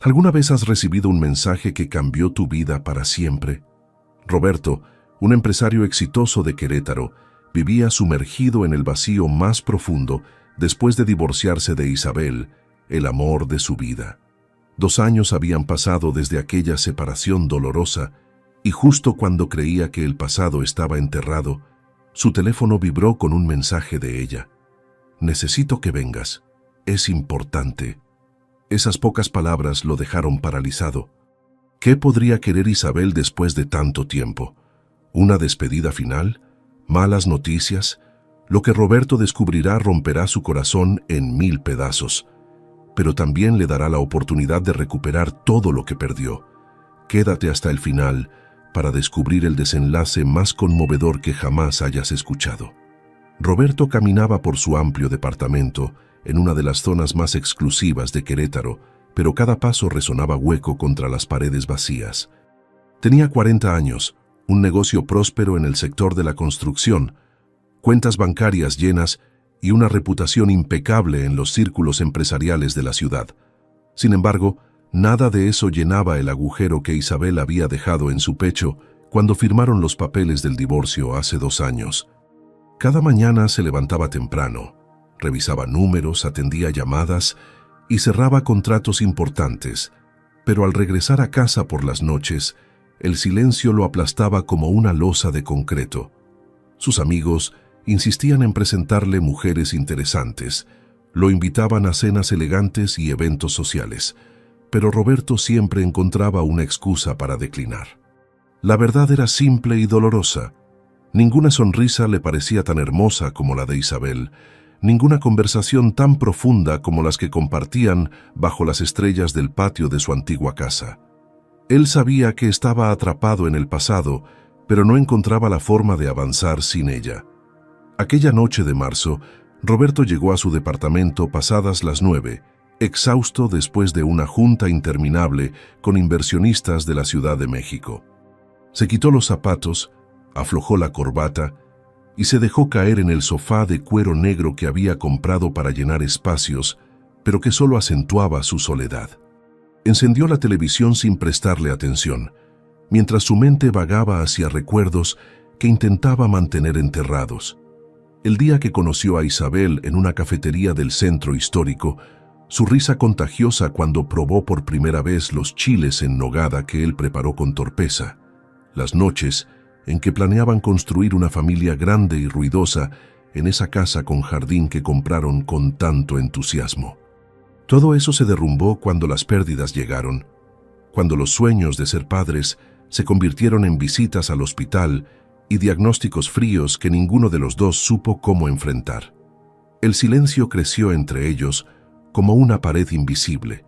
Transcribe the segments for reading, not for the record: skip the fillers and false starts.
¿Alguna vez has recibido un mensaje que cambió tu vida para siempre? Roberto, un empresario exitoso de Querétaro, vivía sumergido en el vacío más profundo después de divorciarse de Isabel, el amor de su vida. 2 años habían pasado desde aquella separación dolorosa y justo cuando creía que el pasado estaba enterrado, su teléfono vibró con un mensaje de ella. «Necesito que vengas. Es importante». Esas pocas palabras lo dejaron paralizado. ¿Qué podría querer Isabel después de tanto tiempo? ¿Una despedida final? ¿Malas noticias? Lo que Roberto descubrirá romperá su corazón en 1000 pedazos, pero también le dará la oportunidad de recuperar todo lo que perdió. Quédate hasta el final para descubrir el desenlace más conmovedor que jamás hayas escuchado. Roberto caminaba por su amplio departamento en una de las zonas más exclusivas de Querétaro, pero cada paso resonaba hueco contra las paredes vacías. Tenía 40 años, un negocio próspero en el sector de la construcción, cuentas bancarias llenas y una reputación impecable en los círculos empresariales de la ciudad. Sin embargo, nada de eso llenaba el agujero que Isabel había dejado en su pecho cuando firmaron los papeles del divorcio hace 2 años. Cada mañana se levantaba temprano, revisaba números, atendía llamadas y cerraba contratos importantes, pero al regresar a casa por las noches, el silencio lo aplastaba como una losa de concreto. Sus amigos insistían en presentarle mujeres interesantes, lo invitaban a cenas elegantes y eventos sociales, pero Roberto siempre encontraba una excusa para declinar. La verdad era simple y dolorosa. Ninguna sonrisa le parecía tan hermosa como la de Isabel, ninguna conversación tan profunda como las que compartían bajo las estrellas del patio de su antigua casa. Él sabía que estaba atrapado en el pasado, pero no encontraba la forma de avanzar sin ella. Aquella noche de marzo, Roberto llegó a su departamento pasadas las 9, exhausto después de una junta interminable con inversionistas de la Ciudad de México. Se quitó los zapatos, aflojó la corbata y se dejó caer en el sofá de cuero negro que había comprado para llenar espacios, pero que solo acentuaba su soledad. Encendió la televisión sin prestarle atención, mientras su mente vagaba hacia recuerdos que intentaba mantener enterrados. El día que conoció a Isabel en una cafetería del centro histórico, su risa contagiosa cuando probó por primera vez los chiles en nogada que él preparó con torpeza, las noches en que planeaban construir una familia grande y ruidosa en esa casa con jardín que compraron con tanto entusiasmo. Todo eso se derrumbó cuando las pérdidas llegaron, cuando los sueños de ser padres se convirtieron en visitas al hospital y diagnósticos fríos que ninguno de los dos supo cómo enfrentar. El silencio creció entre ellos como una pared invisible.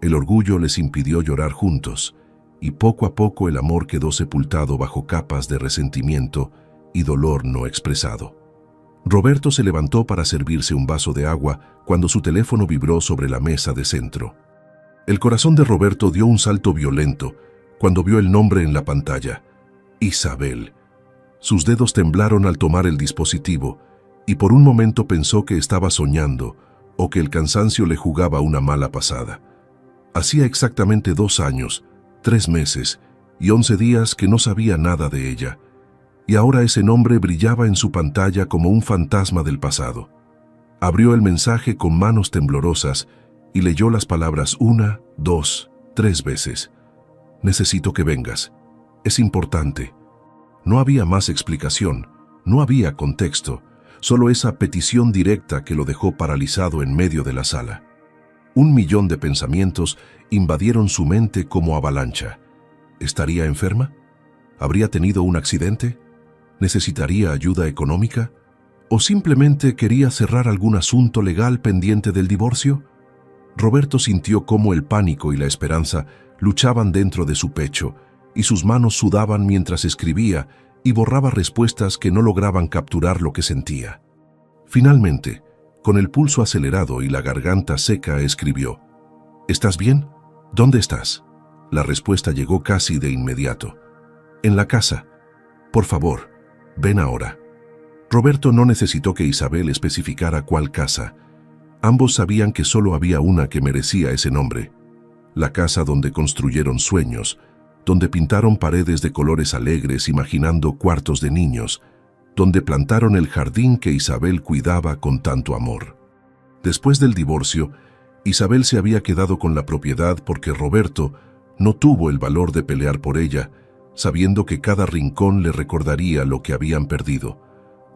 El orgullo les impidió llorar juntos, y poco a poco el amor quedó sepultado bajo capas de resentimiento y dolor no expresado. Roberto se levantó para servirse un vaso de agua cuando su teléfono vibró sobre la mesa de centro. El corazón de Roberto dio un salto violento cuando vio el nombre en la pantalla: Isabel. Sus dedos temblaron al tomar el dispositivo y por un momento pensó que estaba soñando o que el cansancio le jugaba una mala pasada. Hacía exactamente 2 años, 3 meses y 11 días que no sabía nada de ella, y ahora ese nombre brillaba en su pantalla como un fantasma del pasado. Abrió el mensaje con manos temblorosas y leyó las palabras 1, 2, 3 veces. «Necesito que vengas. Es importante». No había más explicación, no había contexto, solo esa petición directa que lo dejó paralizado en medio de la sala. 1.000.000 de pensamientos invadieron su mente como avalancha. ¿Estaría enferma? ¿Habría tenido un accidente? ¿Necesitaría ayuda económica? ¿O simplemente quería cerrar algún asunto legal pendiente del divorcio? Roberto sintió cómo el pánico y la esperanza luchaban dentro de su pecho, y sus manos sudaban mientras escribía y borraba respuestas que no lograban capturar lo que sentía. Finalmente, con el pulso acelerado y la garganta seca, escribió: «¿Estás bien? ¿Dónde estás?». La respuesta llegó casi de inmediato: «En la casa. Por favor, ven ahora». Roberto no necesitó que Isabel especificara cuál casa. Ambos sabían que solo había una que merecía ese nombre: la casa donde construyeron sueños, donde pintaron paredes de colores alegres imaginando cuartos de niños, donde plantaron el jardín que Isabel cuidaba con tanto amor. Después del divorcio, Isabel se había quedado con la propiedad porque Roberto no tuvo el valor de pelear por ella, sabiendo que cada rincón le recordaría lo que habían perdido.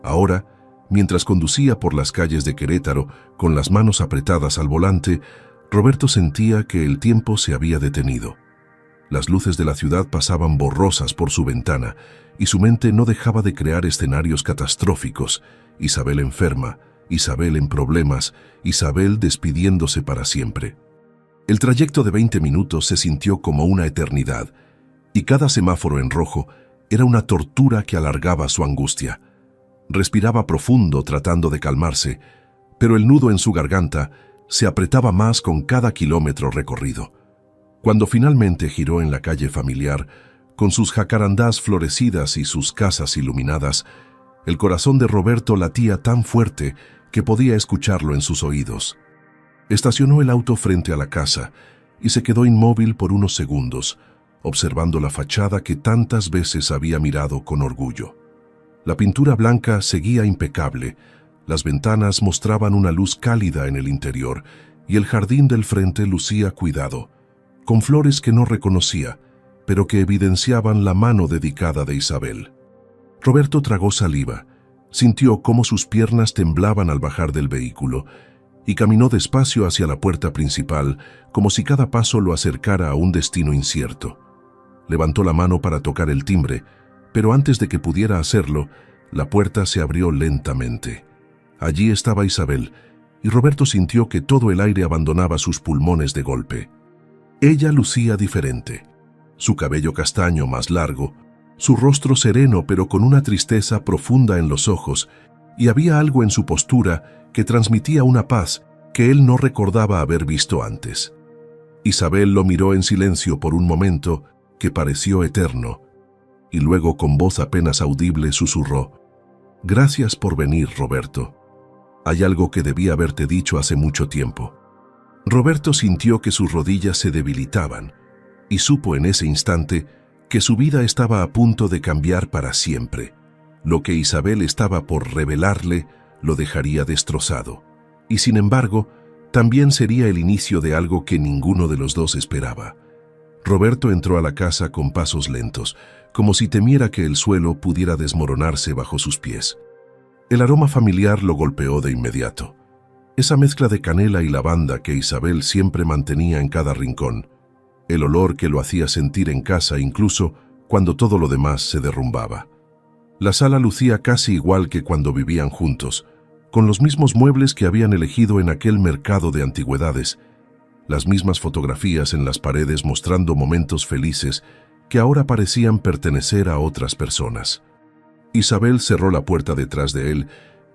Ahora, mientras conducía por las calles de Querétaro con las manos apretadas al volante, Roberto sentía que el tiempo se había detenido. Las luces de la ciudad pasaban borrosas por su ventana y su mente no dejaba de crear escenarios catastróficos. Isabel enferma, Isabel en problemas, Isabel despidiéndose para siempre. El trayecto de 20 minutos se sintió como una eternidad, y cada semáforo en rojo era una tortura que alargaba su angustia. Respiraba profundo tratando de calmarse, pero el nudo en su garganta se apretaba más con cada kilómetro recorrido. Cuando finalmente giró en la calle familiar, con sus jacarandás florecidas y sus casas iluminadas, el corazón de Roberto latía tan fuerte que podía escucharlo en sus oídos. Estacionó el auto frente a la casa y se quedó inmóvil por unos segundos, observando la fachada que tantas veces había mirado con orgullo. La pintura blanca seguía impecable, las ventanas mostraban una luz cálida en el interior y el jardín del frente lucía cuidado, con flores que no reconocía, pero que evidenciaban la mano dedicada de Isabel. Roberto tragó saliva, sintió cómo sus piernas temblaban al bajar del vehículo y caminó despacio hacia la puerta principal, como si cada paso lo acercara a un destino incierto. Levantó la mano para tocar el timbre, pero antes de que pudiera hacerlo, la puerta se abrió lentamente. Allí estaba Isabel, y Roberto sintió que todo el aire abandonaba sus pulmones de golpe. Ella lucía diferente. Su cabello castaño más largo, su rostro sereno pero con una tristeza profunda en los ojos, y había algo en su postura que transmitía una paz que él no recordaba haber visto antes. Isabel lo miró en silencio por un momento que pareció eterno, y luego con voz apenas audible susurró: «Gracias por venir, Roberto. Hay algo que debí haberte dicho hace mucho tiempo». Roberto sintió que sus rodillas se debilitaban y supo en ese instante que su vida estaba a punto de cambiar para siempre. Lo que Isabel estaba por revelarle lo dejaría destrozado. Y sin embargo, también sería el inicio de algo que ninguno de los dos esperaba. Roberto entró a la casa con pasos lentos, como si temiera que el suelo pudiera desmoronarse bajo sus pies. El aroma familiar lo golpeó de inmediato. Esa mezcla de canela y lavanda que Isabel siempre mantenía en cada rincón. El olor que lo hacía sentir en casa incluso cuando todo lo demás se derrumbaba. La sala lucía casi igual que cuando vivían juntos, con los mismos muebles que habían elegido en aquel mercado de antigüedades, las mismas fotografías en las paredes mostrando momentos felices que ahora parecían pertenecer a otras personas. Isabel cerró la puerta detrás de él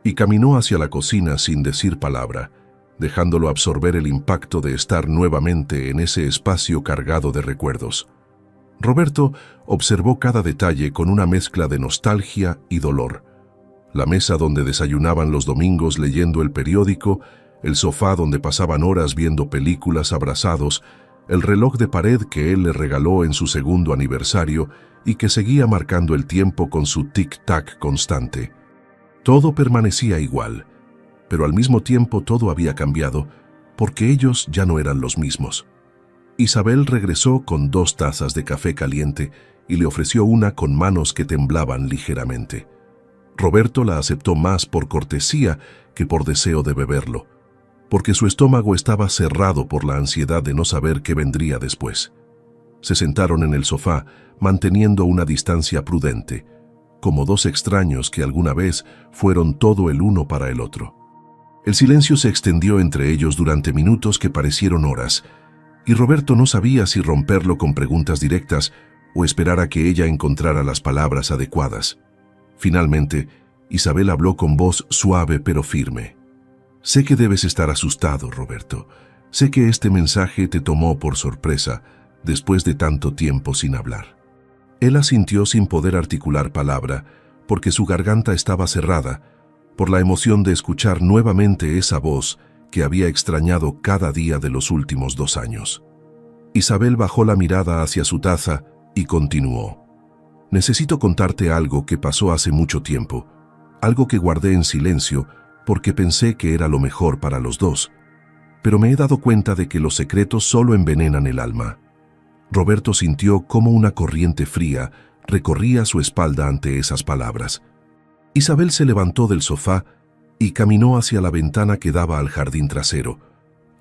y caminó hacia la cocina sin decir palabra, dejándolo absorber el impacto de estar nuevamente en ese espacio cargado de recuerdos. Roberto observó cada detalle con una mezcla de nostalgia y dolor. La mesa donde desayunaban los domingos leyendo el periódico, el sofá donde pasaban horas viendo películas abrazados, el reloj de pared que él le regaló en su segundo aniversario y que seguía marcando el tiempo con su tic-tac constante. Todo permanecía igual, pero al mismo tiempo todo había cambiado, porque ellos ya no eran los mismos. Isabel regresó con 2 tazas de café caliente y le ofreció una con manos que temblaban ligeramente. Roberto la aceptó más por cortesía que por deseo de beberlo, porque su estómago estaba cerrado por la ansiedad de no saber qué vendría después. Se sentaron en el sofá, manteniendo una distancia prudente, como 2 extraños que alguna vez fueron todo el uno para el otro. El silencio se extendió entre ellos durante minutos que parecieron horas, y Roberto no sabía si romperlo con preguntas directas o esperar a que ella encontrara las palabras adecuadas. Finalmente, Isabel habló con voz suave pero firme. «Sé que debes estar asustado, Roberto. Sé que este mensaje te tomó por sorpresa después de tanto tiempo sin hablar». Él asintió sin poder articular palabra, porque su garganta estaba cerrada, por la emoción de escuchar nuevamente esa voz que había extrañado cada día de los últimos 2 años. Isabel bajó la mirada hacia su taza y continuó. Necesito contarte algo que pasó hace mucho tiempo, algo que guardé en silencio porque pensé que era lo mejor para los dos, pero me he dado cuenta de que los secretos solo envenenan el alma. Roberto sintió cómo una corriente fría recorría su espalda ante esas palabras. Isabel se levantó del sofá y caminó hacia la ventana que daba al jardín trasero,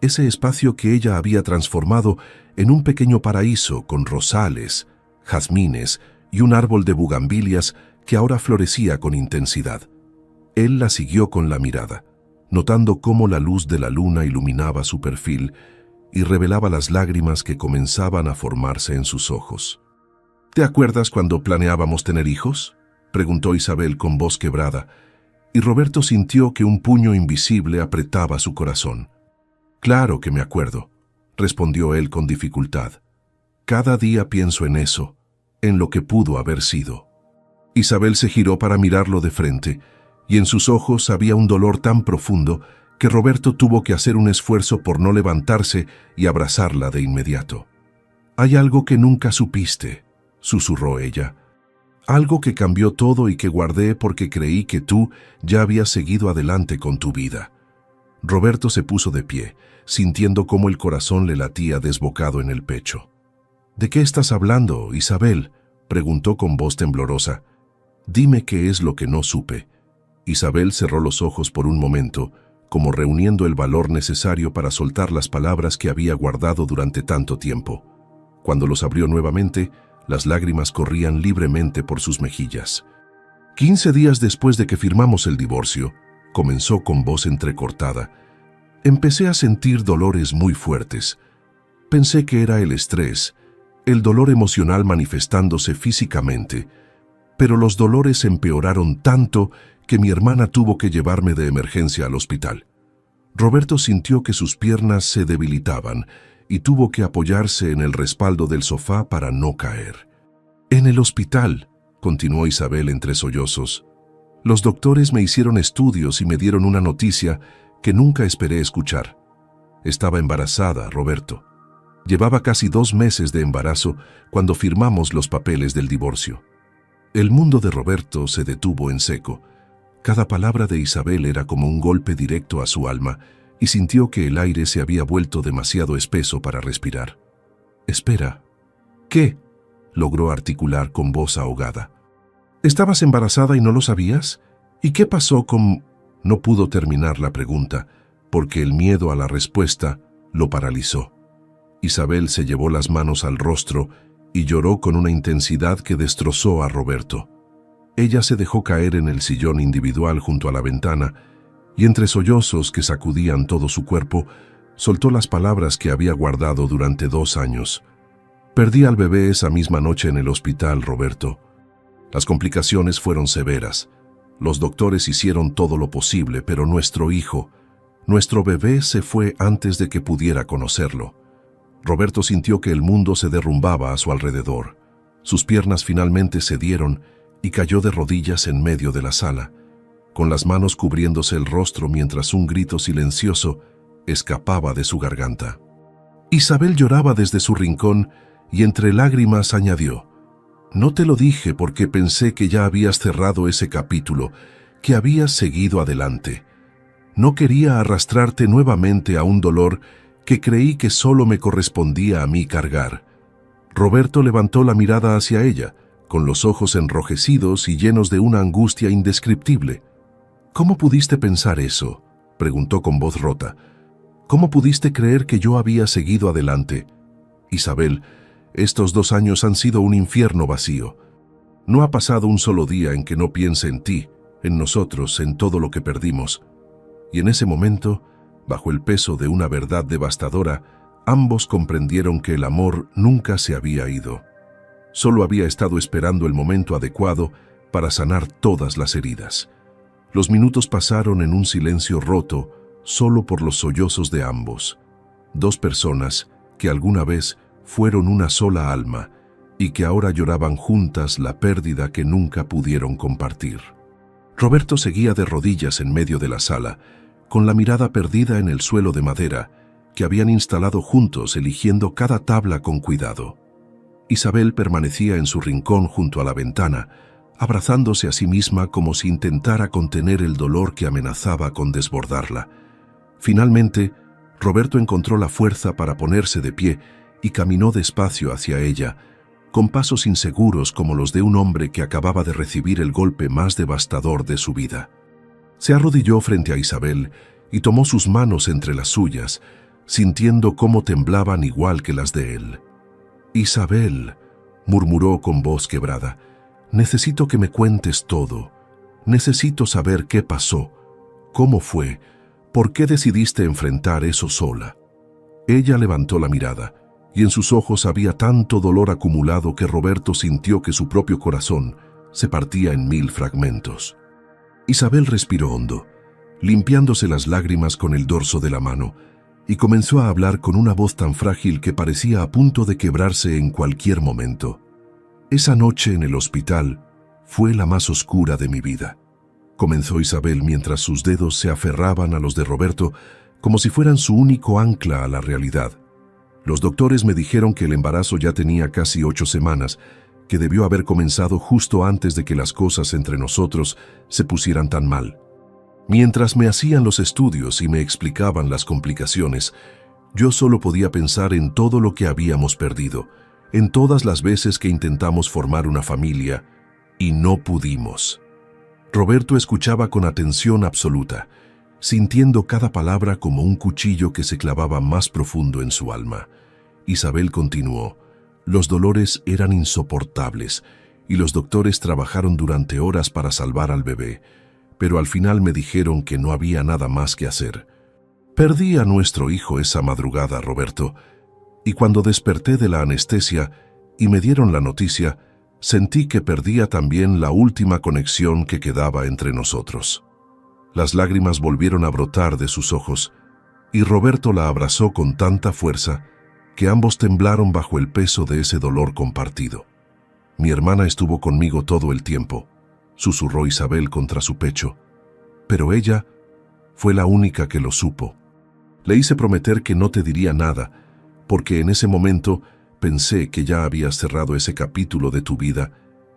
ese espacio que ella había transformado en un pequeño paraíso con rosales, jazmines y un árbol de bugambilias que ahora florecía con intensidad. Él la siguió con la mirada, notando cómo la luz de la luna iluminaba su perfil y revelaba las lágrimas que comenzaban a formarse en sus ojos. ¿Te acuerdas cuando planeábamos tener hijos?, preguntó Isabel con voz quebrada, y Roberto sintió que un puño invisible apretaba su corazón. «Claro que me acuerdo», respondió él con dificultad. «Cada día pienso en eso, en lo que pudo haber sido». Isabel se giró para mirarlo de frente, y en sus ojos había un dolor tan profundo que Roberto tuvo que hacer un esfuerzo por no levantarse y abrazarla de inmediato. «Hay algo que nunca supiste», susurró ella. «Algo que cambió todo y que guardé porque creí que tú ya habías seguido adelante con tu vida». Roberto se puso de pie, sintiendo cómo el corazón le latía desbocado en el pecho. «¿De qué estás hablando, Isabel?», preguntó con voz temblorosa. «Dime qué es lo que no supe». Isabel cerró los ojos por un momento, como reuniendo el valor necesario para soltar las palabras que había guardado durante tanto tiempo. Cuando los abrió nuevamente, las lágrimas corrían libremente por sus mejillas. 15 días después de que firmamos el divorcio, comenzó con voz entrecortada, empecé a sentir dolores muy fuertes. Pensé que era el estrés, el dolor emocional manifestándose físicamente, pero los dolores empeoraron tanto que mi hermana tuvo que llevarme de emergencia al hospital. Roberto sintió que sus piernas se debilitaban y tuvo que apoyarse en el respaldo del sofá para no caer. «En el hospital», continuó Isabel entre sollozos, «los doctores me hicieron estudios y me dieron una noticia que nunca esperé escuchar. Estaba embarazada, Roberto. Llevaba casi 2 meses de embarazo cuando firmamos los papeles del divorcio». El mundo de Roberto se detuvo en seco. Cada palabra de Isabel era como un golpe directo a su alma y sintió que el aire se había vuelto demasiado espeso para respirar. «Espera». «¿Qué?», logró articular con voz ahogada. «¿Estabas embarazada y no lo sabías? ¿Y qué pasó con...?» No pudo terminar la pregunta, porque el miedo a la respuesta lo paralizó. Isabel se llevó las manos al rostro y lloró con una intensidad que destrozó a Roberto. Ella se dejó caer en el sillón individual junto a la ventana y entre sollozos que sacudían todo su cuerpo, soltó las palabras que había guardado durante 2 años. «Perdí al bebé esa misma noche en el hospital, Roberto. Las complicaciones fueron severas. Los doctores hicieron todo lo posible, pero nuestro hijo, nuestro bebé se fue antes de que pudiera conocerlo». Roberto sintió que el mundo se derrumbaba a su alrededor. Sus piernas finalmente cedieron y cayó de rodillas en medio de la sala, con las manos cubriéndose el rostro mientras un grito silencioso escapaba de su garganta. Isabel lloraba desde su rincón y entre lágrimas añadió: «No te lo dije porque pensé que ya habías cerrado ese capítulo, que habías seguido adelante. No quería arrastrarte nuevamente a un dolor que creí que solo me correspondía a mí cargar». Roberto levantó la mirada hacia ella, con los ojos enrojecidos y llenos de una angustia indescriptible. «¿Cómo pudiste pensar eso?», preguntó con voz rota. «¿Cómo pudiste creer que yo había seguido adelante? Isabel, estos 2 años han sido un infierno vacío. No ha pasado un solo día en que no piense en ti, en nosotros, en todo lo que perdimos». Y en ese momento, bajo el peso de una verdad devastadora, ambos comprendieron que el amor nunca se había ido. Solo había estado esperando el momento adecuado para sanar todas las heridas. Los minutos pasaron en un silencio roto solo por los sollozos de ambos. 2 personas que alguna vez fueron una sola alma y que ahora lloraban juntas la pérdida que nunca pudieron compartir. Roberto seguía de rodillas en medio de la sala, con la mirada perdida en el suelo de madera, que habían instalado juntos, eligiendo cada tabla con cuidado. Isabel permanecía en su rincón junto a la ventana, abrazándose a sí misma como si intentara contener el dolor que amenazaba con desbordarla. Finalmente, Roberto encontró la fuerza para ponerse de pie y caminó despacio hacia ella, con pasos inseguros como los de un hombre que acababa de recibir el golpe más devastador de su vida. Se arrodilló frente a Isabel y tomó sus manos entre las suyas, sintiendo cómo temblaban igual que las de él. «Isabel», murmuró con voz quebrada, «necesito que me cuentes todo. Necesito saber qué pasó, cómo fue, por qué decidiste enfrentar eso sola». Ella levantó la mirada, y en sus ojos había tanto dolor acumulado que Roberto sintió que su propio corazón se partía en 1000 fragmentos. Isabel respiró hondo, limpiándose las lágrimas con el dorso de la mano, y comenzó a hablar con una voz tan frágil que parecía a punto de quebrarse en cualquier momento. «Esa noche en el hospital fue la más oscura de mi vida», comenzó Isabel mientras sus dedos se aferraban a los de Roberto como si fueran su único ancla a la realidad. «Los doctores me dijeron que el embarazo ya tenía casi 8 semanas, que debió haber comenzado justo antes de que las cosas entre nosotros se pusieran tan mal. Mientras me hacían los estudios y me explicaban las complicaciones, yo solo podía pensar en todo lo que habíamos perdido, en todas las veces que intentamos formar una familia y no pudimos». Roberto escuchaba con atención absoluta, sintiendo cada palabra como un cuchillo que se clavaba más profundo en su alma. Isabel continuó: «Los dolores eran insoportables y los doctores trabajaron durante horas para salvar al bebé, pero al final me dijeron que no había nada más que hacer. Perdí a nuestro hijo esa madrugada, Roberto, y cuando desperté de la anestesia y me dieron la noticia, sentí que perdía también la última conexión que quedaba entre nosotros». Las lágrimas volvieron a brotar de sus ojos, y Roberto la abrazó con tanta fuerza que ambos temblaron bajo el peso de ese dolor compartido. «Mi hermana estuvo conmigo todo el tiempo», susurró Isabel contra su pecho, «pero ella fue la única que lo supo. Le hice prometer que no te diría nada, porque en ese momento pensé que ya habías cerrado ese capítulo de tu vida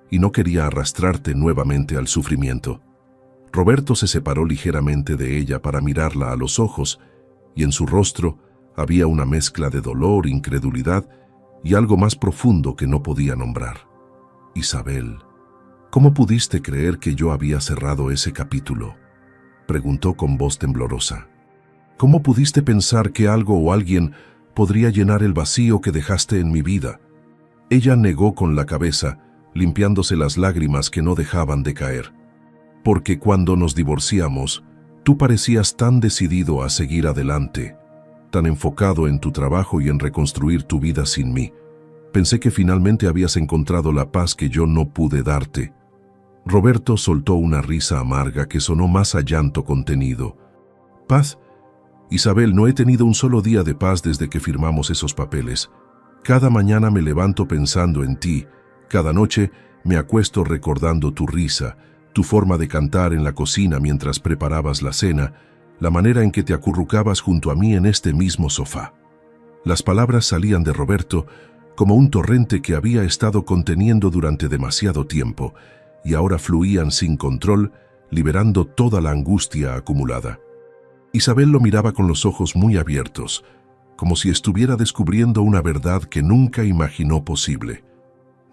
y no quería arrastrarte nuevamente al sufrimiento». Roberto se separó ligeramente de ella para mirarla a los ojos, y en su rostro había una mezcla de dolor, incredulidad y algo más profundo que no podía nombrar. «Isabel, ¿cómo pudiste creer que yo había cerrado ese capítulo?», preguntó con voz temblorosa. «¿Cómo pudiste pensar que algo o alguien podría llenar el vacío que dejaste en mi vida?». Ella negó con la cabeza, limpiándose las lágrimas que no dejaban de caer. «Porque cuando nos divorciamos, tú parecías tan decidido a seguir adelante, tan enfocado en tu trabajo y en reconstruir tu vida sin mí. Pensé que finalmente habías encontrado la paz que yo no pude darte». Roberto soltó una risa amarga que sonó más a llanto contenido. «¿Paz? Isabel, no he tenido un solo día de paz desde que firmamos esos papeles. Cada mañana me levanto pensando en ti, cada noche me acuesto recordando tu risa, tu forma de cantar en la cocina mientras preparabas la cena, la manera en que te acurrucabas junto a mí en este mismo sofá». Las palabras salían de Roberto como un torrente que había estado conteniendo durante demasiado tiempo, y ahora fluían sin control, liberando toda la angustia acumulada. Isabel lo miraba con los ojos muy abiertos, como si estuviera descubriendo una verdad que nunca imaginó posible.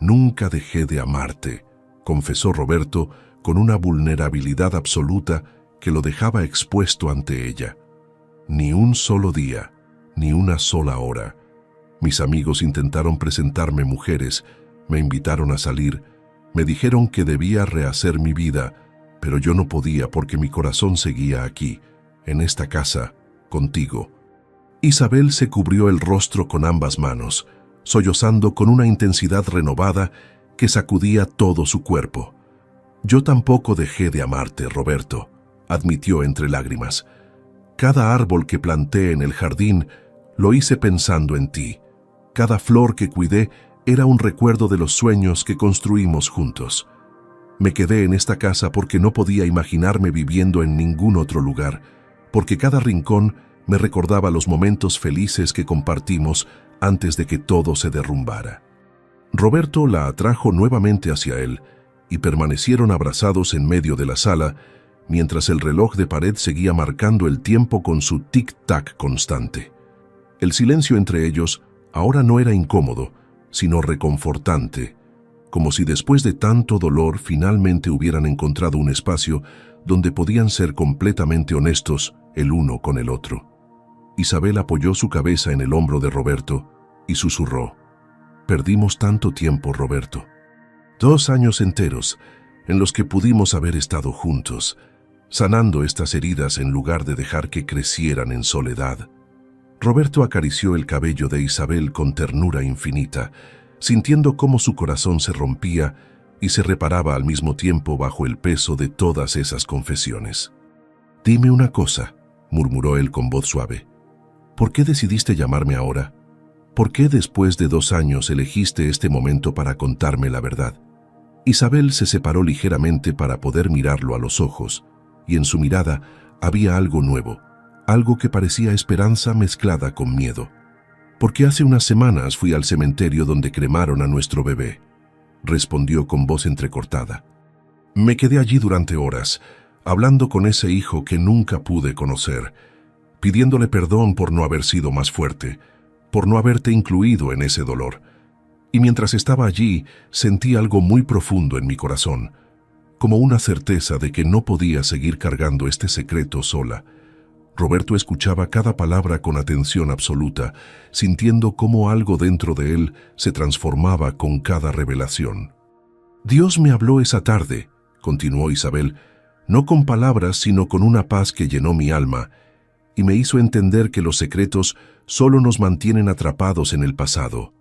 «Nunca dejé de amarte», confesó Roberto con una vulnerabilidad absoluta que lo dejaba expuesto ante ella. «Ni un solo día, ni una sola hora. Mis amigos intentaron presentarme mujeres, me invitaron a salir, me dijeron que debía rehacer mi vida, pero yo no podía porque mi corazón seguía aquí, en esta casa, contigo». Isabel se cubrió el rostro con ambas manos, sollozando con una intensidad renovada que sacudía todo su cuerpo. «Yo tampoco dejé de amarte, Roberto», admitió entre lágrimas. «Cada árbol que planté en el jardín lo hice pensando en ti. Cada flor que cuidé era un recuerdo de los sueños que construimos juntos. Me quedé en esta casa porque no podía imaginarme viviendo en ningún otro lugar, porque cada rincón Me recordaba los momentos felices que compartimos antes de que todo se derrumbara. Roberto la atrajo nuevamente hacia él y permanecieron abrazados en medio de la sala mientras el reloj de pared seguía marcando el tiempo con su tic-tac constante. El silencio entre ellos ahora no era incómodo, sino reconfortante, como si después de tanto dolor finalmente hubieran encontrado un espacio donde podían ser completamente honestos el uno con el otro. Isabel apoyó su cabeza en el hombro de Roberto y susurró: «Perdimos tanto tiempo, Roberto. 2 años enteros en los que pudimos haber estado juntos, sanando estas heridas en lugar de dejar que crecieran en soledad». Roberto acarició el cabello de Isabel con ternura infinita, sintiendo cómo su corazón se rompía y se reparaba al mismo tiempo bajo el peso de todas esas confesiones. «Dime una cosa», murmuró él con voz suave. «¿Por qué decidiste llamarme ahora? ¿Por qué después de 2 años elegiste este momento para contarme la verdad?» Isabel se separó ligeramente para poder mirarlo a los ojos, y en su mirada había algo nuevo, algo que parecía esperanza mezclada con miedo. «Porque hace unas semanas fui al cementerio donde cremaron a nuestro bebé», respondió con voz entrecortada. «Me quedé allí durante horas, hablando con ese hijo que nunca pude conocer, pidiéndole perdón por no haber sido más fuerte, por no haberte incluido en ese dolor. Y mientras estaba allí, sentí algo muy profundo en mi corazón, como una certeza de que no podía seguir cargando este secreto sola». Roberto escuchaba cada palabra con atención absoluta, sintiendo cómo algo dentro de él se transformaba con cada revelación. «Dios me habló esa tarde», continuó Isabel, «no con palabras, sino con una paz que llenó mi alma, y me hizo entender que los secretos solo nos mantienen atrapados en el pasado.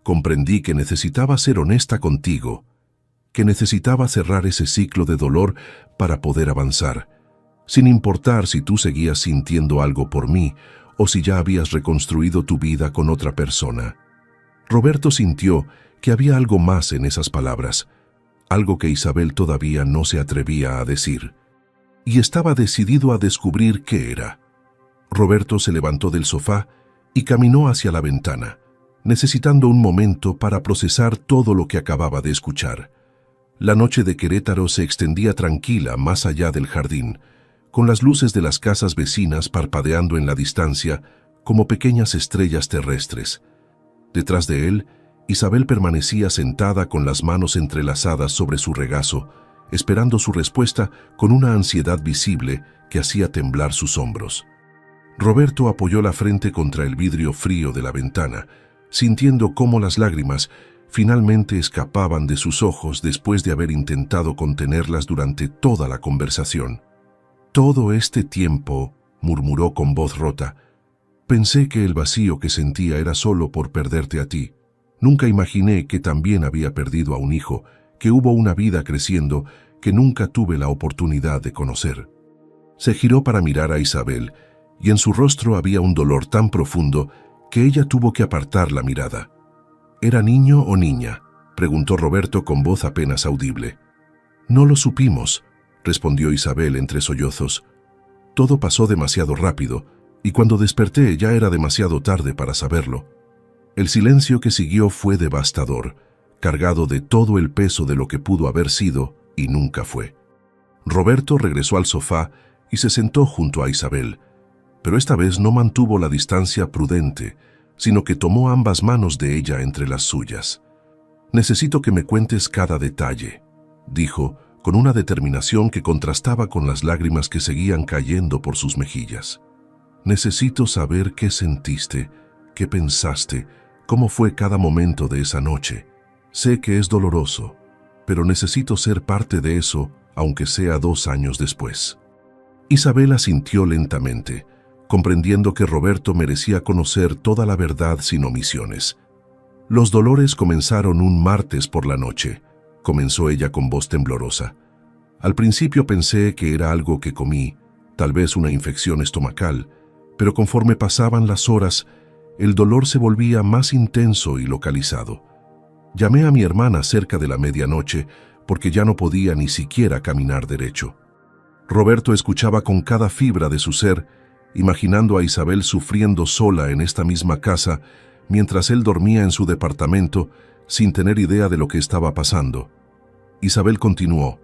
Comprendí que necesitaba ser honesta contigo, que necesitaba cerrar ese ciclo de dolor para poder avanzar, sin importar si tú seguías sintiendo algo por mí o si ya habías reconstruido tu vida con otra persona». Roberto sintió que había algo más en esas palabras, algo que Isabel todavía no se atrevía a decir, y estaba decidido a descubrir qué era. Roberto se levantó del sofá y caminó hacia la ventana, necesitando un momento para procesar todo lo que acababa de escuchar. La noche de Querétaro se extendía tranquila más allá del jardín, con las luces de las casas vecinas parpadeando en la distancia como pequeñas estrellas terrestres. Detrás de él, Isabel permanecía sentada con las manos entrelazadas sobre su regazo, esperando su respuesta con una ansiedad visible que hacía temblar sus hombros. Roberto apoyó la frente contra el vidrio frío de la ventana, sintiendo cómo las lágrimas finalmente escapaban de sus ojos después de haber intentado contenerlas durante toda la conversación. «Todo este tiempo», murmuró con voz rota, «pensé que el vacío que sentía era solo por perderte a ti. Nunca imaginé que también había perdido a un hijo, que hubo una vida creciendo que nunca tuve la oportunidad de conocer». Se giró para mirar a Isabel, y en su rostro había un dolor tan profundo que ella tuvo que apartar la mirada. «¿Era niño o niña?», preguntó Roberto con voz apenas audible. «No lo supimos», respondió Isabel entre sollozos. «Todo pasó demasiado rápido, y cuando desperté ya era demasiado tarde para saberlo». El silencio que siguió fue devastador, cargado de todo el peso de lo que pudo haber sido y nunca fue. Roberto regresó al sofá y se sentó junto a Isabel, pero esta vez no mantuvo la distancia prudente, sino que tomó ambas manos de ella entre las suyas. «Necesito que me cuentes cada detalle», dijo, con una determinación que contrastaba con las lágrimas que seguían cayendo por sus mejillas. «Necesito saber qué sentiste, qué pensaste, cómo fue cada momento de esa noche. Sé que es doloroso, pero necesito ser parte de eso, aunque sea 2 años después». Isabel asintió lentamente, comprendiendo que Roberto merecía conocer toda la verdad sin omisiones. «Los dolores comenzaron un martes por la noche», comenzó ella con voz temblorosa. «Al principio pensé que era algo que comí, tal vez una infección estomacal, pero conforme pasaban las horas, el dolor se volvía más intenso y localizado. Llamé a mi hermana cerca de la medianoche porque ya no podía ni siquiera caminar derecho». Roberto escuchaba con cada fibra de su ser imaginando a Isabel sufriendo sola en esta misma casa, mientras él dormía en su departamento, sin tener idea de lo que estaba pasando. Isabel continuó.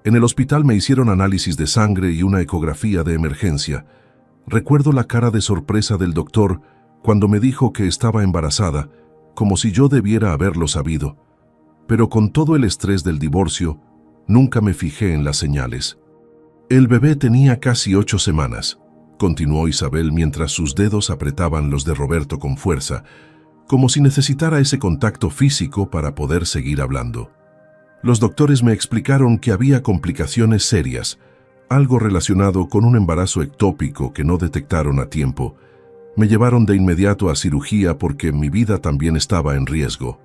En el hospital me hicieron análisis de sangre y una ecografía de emergencia. Recuerdo la cara de sorpresa del doctor cuando me dijo que estaba embarazada, como si yo debiera haberlo sabido. Pero con todo el estrés del divorcio, nunca me fijé en las señales. El bebé tenía casi 8 semanas, continuó Isabel mientras sus dedos apretaban los de Roberto con fuerza, como si necesitara ese contacto físico para poder seguir hablando. Los doctores me explicaron que había complicaciones serias, algo relacionado con un embarazo ectópico que no detectaron a tiempo. Me llevaron de inmediato a cirugía porque mi vida también estaba en riesgo.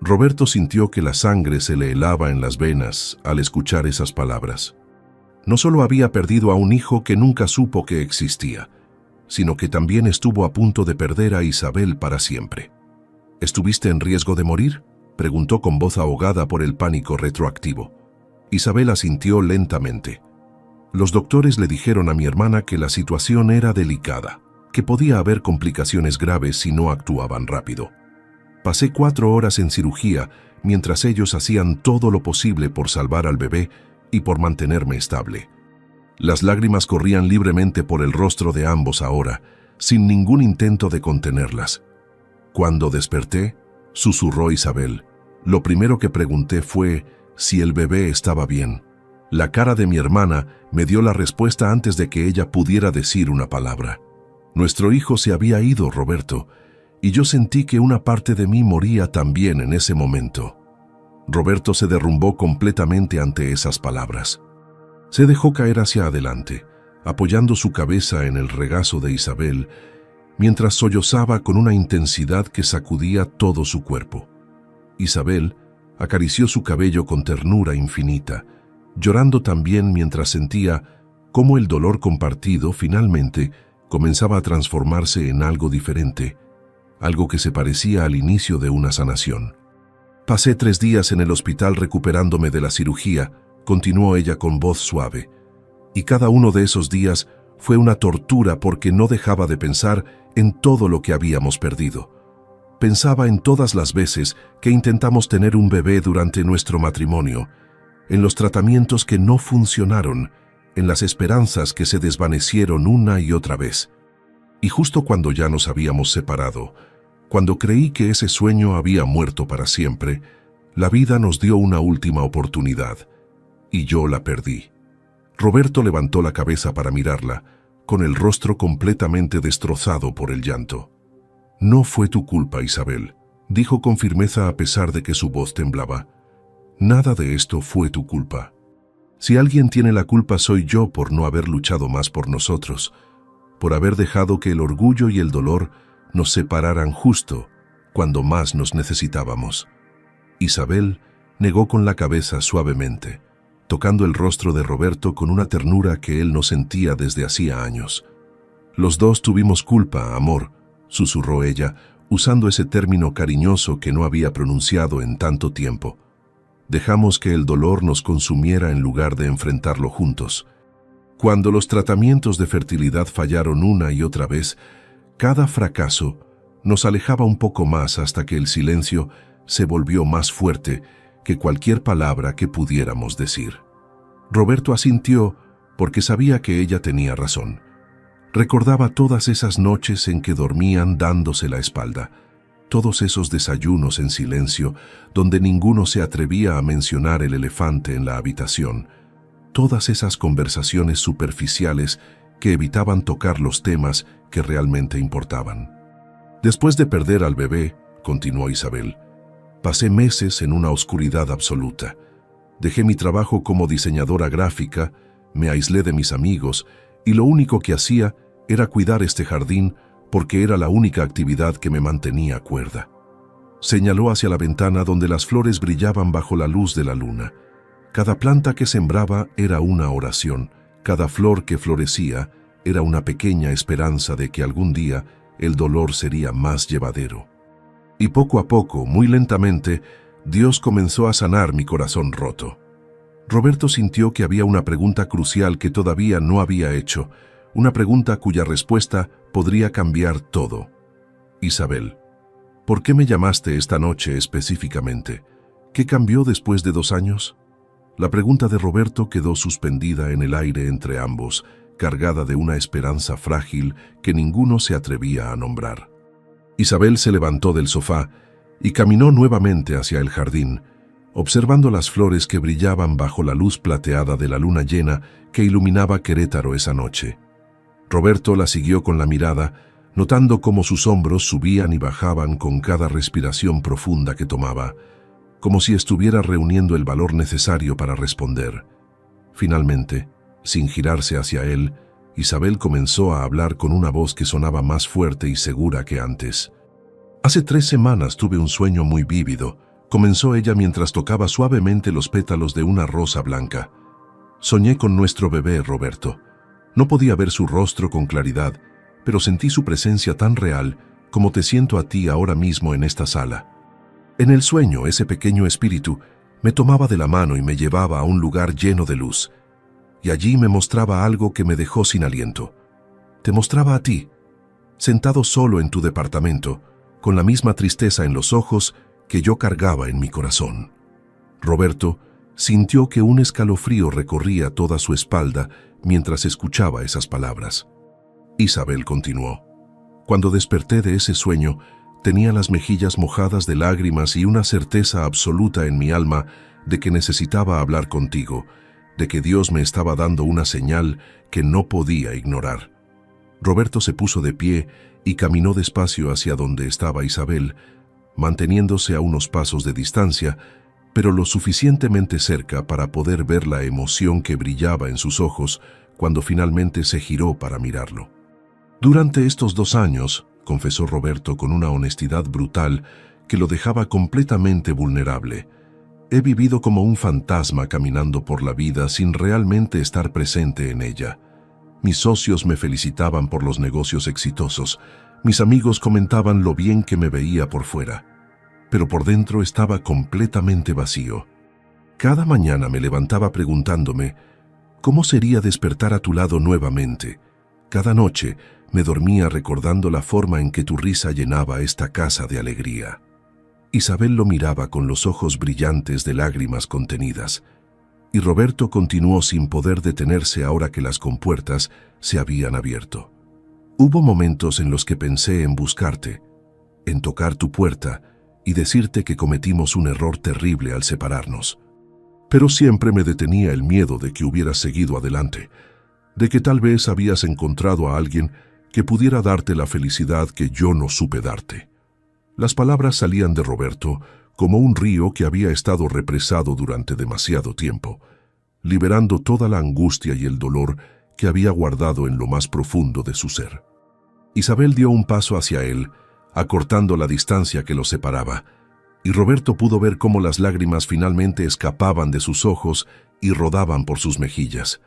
Roberto sintió que la sangre se le helaba en las venas al escuchar esas palabras. No solo había perdido a un hijo que nunca supo que existía, sino que también estuvo a punto de perder a Isabel para siempre. ¿Estuviste en riesgo de morir?, preguntó con voz ahogada por el pánico retroactivo. Isabel asintió lentamente. Los doctores le dijeron a mi hermana que la situación era delicada, que podía haber complicaciones graves si no actuaban rápido. Pasé 4 horas en cirugía mientras ellos hacían todo lo posible por salvar al bebé y por mantenerme estable. Las lágrimas corrían libremente por el rostro de ambos ahora, sin ningún intento de contenerlas. Cuando desperté, susurró Isabel, lo primero que pregunté fue si el bebé estaba bien. La cara de mi hermana me dio la respuesta antes de que ella pudiera decir una palabra. Nuestro hijo se había ido, Roberto, y yo sentí que una parte de mí moría también en ese momento. Roberto se derrumbó completamente ante esas palabras. Se dejó caer hacia adelante, apoyando su cabeza en el regazo de Isabel, mientras sollozaba con una intensidad que sacudía todo su cuerpo. Isabel acarició su cabello con ternura infinita, llorando también mientras sentía cómo el dolor compartido finalmente comenzaba a transformarse en algo diferente, algo que se parecía al inicio de una sanación. Pasé 3 días en el hospital recuperándome de la cirugía, continuó ella con voz suave, y cada uno de esos días fue una tortura porque no dejaba de pensar en todo lo que habíamos perdido. Pensaba en todas las veces que intentamos tener un bebé durante nuestro matrimonio, en los tratamientos que no funcionaron, en las esperanzas que se desvanecieron una y otra vez. Y justo cuando ya nos habíamos separado, cuando creí que ese sueño había muerto para siempre, la vida nos dio una última oportunidad, y yo la perdí. Roberto levantó la cabeza para mirarla, con el rostro completamente destrozado por el llanto. No fue tu culpa, Isabel, dijo con firmeza a pesar de que su voz temblaba. Nada de esto fue tu culpa. Si alguien tiene la culpa soy yo por no haber luchado más por nosotros, por haber dejado que el orgullo y el dolor nos separaran justo cuando más nos necesitábamos. Isabel negó con la cabeza suavemente, tocando el rostro de Roberto con una ternura que él no sentía desde hacía años. Los dos tuvimos culpa, amor, susurró ella, usando ese término cariñoso que no había pronunciado en tanto tiempo. Dejamos que el dolor nos consumiera en lugar de enfrentarlo juntos. Cuando los tratamientos de fertilidad fallaron una y otra vez, cada fracaso nos alejaba un poco más hasta que el silencio se volvió más fuerte que cualquier palabra que pudiéramos decir. Roberto asintió porque sabía que ella tenía razón. Recordaba todas esas noches en que dormían dándose la espalda, todos esos desayunos en silencio donde ninguno se atrevía a mencionar el elefante en la habitación, todas esas conversaciones superficiales que evitaban tocar los temas que realmente importaban. Después de perder al bebé, continuó Isabel, pasé meses en una oscuridad absoluta. Dejé mi trabajo como diseñadora gráfica, me aislé de mis amigos y lo único que hacía era cuidar este jardín porque era la única actividad que me mantenía cuerda. Señaló hacia la ventana donde las flores brillaban bajo la luz de la luna. Cada planta que sembraba era una oración, cada flor que florecía era una pequeña esperanza de que algún día el dolor sería más llevadero. Y poco a poco, muy lentamente, Dios comenzó a sanar mi corazón roto. Roberto sintió que había una pregunta crucial que todavía no había hecho, una pregunta cuya respuesta podría cambiar todo. Isabel, ¿por qué me llamaste esta noche específicamente? ¿Qué cambió después de 2 años? La pregunta de Roberto quedó suspendida en el aire entre ambos, cargada de una esperanza frágil que ninguno se atrevía a nombrar. Isabel se levantó del sofá y caminó nuevamente hacia el jardín, observando las flores que brillaban bajo la luz plateada de la luna llena que iluminaba Querétaro esa noche. Roberto la siguió con la mirada, notando cómo sus hombros subían y bajaban con cada respiración profunda que tomaba, como si estuviera reuniendo el valor necesario para responder. Finalmente, sin girarse hacia él, Isabel comenzó a hablar con una voz que sonaba más fuerte y segura que antes. «Hace 3 semanas tuve un sueño muy vívido», comenzó ella mientras tocaba suavemente los pétalos de una rosa blanca. «Soñé con nuestro bebé, Roberto. No podía ver su rostro con claridad, pero sentí su presencia tan real como te siento a ti ahora mismo en esta sala. En el sueño, ese pequeño espíritu me tomaba de la mano y me llevaba a un lugar lleno de luz. Y allí me mostraba algo que me dejó sin aliento. Te mostraba a ti, sentado solo en tu departamento, con la misma tristeza en los ojos que yo cargaba en mi corazón». Roberto sintió que un escalofrío recorría toda su espalda mientras escuchaba esas palabras. Isabel continuó. «Cuando desperté de ese sueño, tenía las mejillas mojadas de lágrimas y una certeza absoluta en mi alma de que necesitaba hablar contigo, de que Dios me estaba dando una señal que no podía ignorar». Roberto se puso de pie y caminó despacio hacia donde estaba Isabel, manteniéndose a unos pasos de distancia, pero lo suficientemente cerca para poder ver la emoción que brillaba en sus ojos cuando finalmente se giró para mirarlo. «Durante estos 2 años», confesó Roberto con una honestidad brutal que lo dejaba completamente vulnerable, «he vivido como un fantasma caminando por la vida sin realmente estar presente en ella. Mis socios me felicitaban por los negocios exitosos, mis amigos comentaban lo bien que me veía por fuera, pero por dentro estaba completamente vacío. Cada mañana me levantaba preguntándome, ¿cómo sería despertar a tu lado nuevamente? Cada noche me dormía recordando la forma en que tu risa llenaba esta casa de alegría». Isabel lo miraba con los ojos brillantes de lágrimas contenidas, y Roberto continuó sin poder detenerse ahora que las compuertas se habían abierto. «Hubo momentos en los que pensé en buscarte, en tocar tu puerta y decirte que cometimos un error terrible al separarnos. Pero siempre me detenía el miedo de que hubieras seguido adelante, de que tal vez habías encontrado a alguien que pudiera darte la felicidad que yo no supe darte». Las palabras salían de Roberto como un río que había estado represado durante demasiado tiempo, liberando toda la angustia y el dolor que había guardado en lo más profundo de su ser. Isabel dio un paso hacia él, acortando la distancia que los separaba, y Roberto pudo ver cómo las lágrimas finalmente escapaban de sus ojos y rodaban por sus mejillas.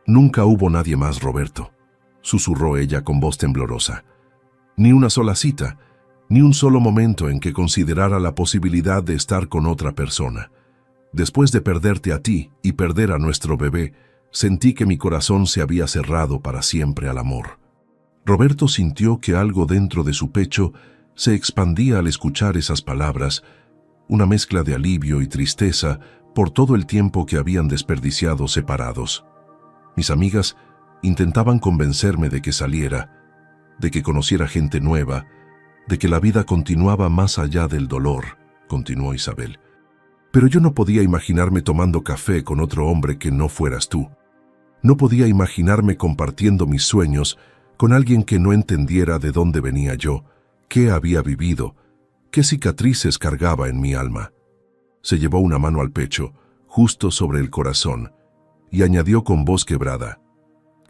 «Nunca hubo nadie más, Roberto», susurró ella con voz temblorosa. «Ni una sola cita, ni un solo momento en que considerara la posibilidad de estar con otra persona. Después de perderte a ti y perder a nuestro bebé, sentí que mi corazón se había cerrado para siempre al amor». Roberto sintió que algo dentro de su pecho se expandía al escuchar esas palabras, una mezcla de alivio y tristeza por todo el tiempo que habían desperdiciado separados. Mis amigas intentaban convencerme de que saliera, de que conociera gente nueva, de que la vida continuaba más allá del dolor, continuó Isabel. Pero yo no podía imaginarme tomando café con otro hombre que no fueras tú. No podía imaginarme compartiendo mis sueños con alguien que no entendiera de dónde venía yo, qué había vivido, qué cicatrices cargaba en mi alma. Se llevó una mano al pecho, justo sobre el corazón, y añadió con voz quebrada: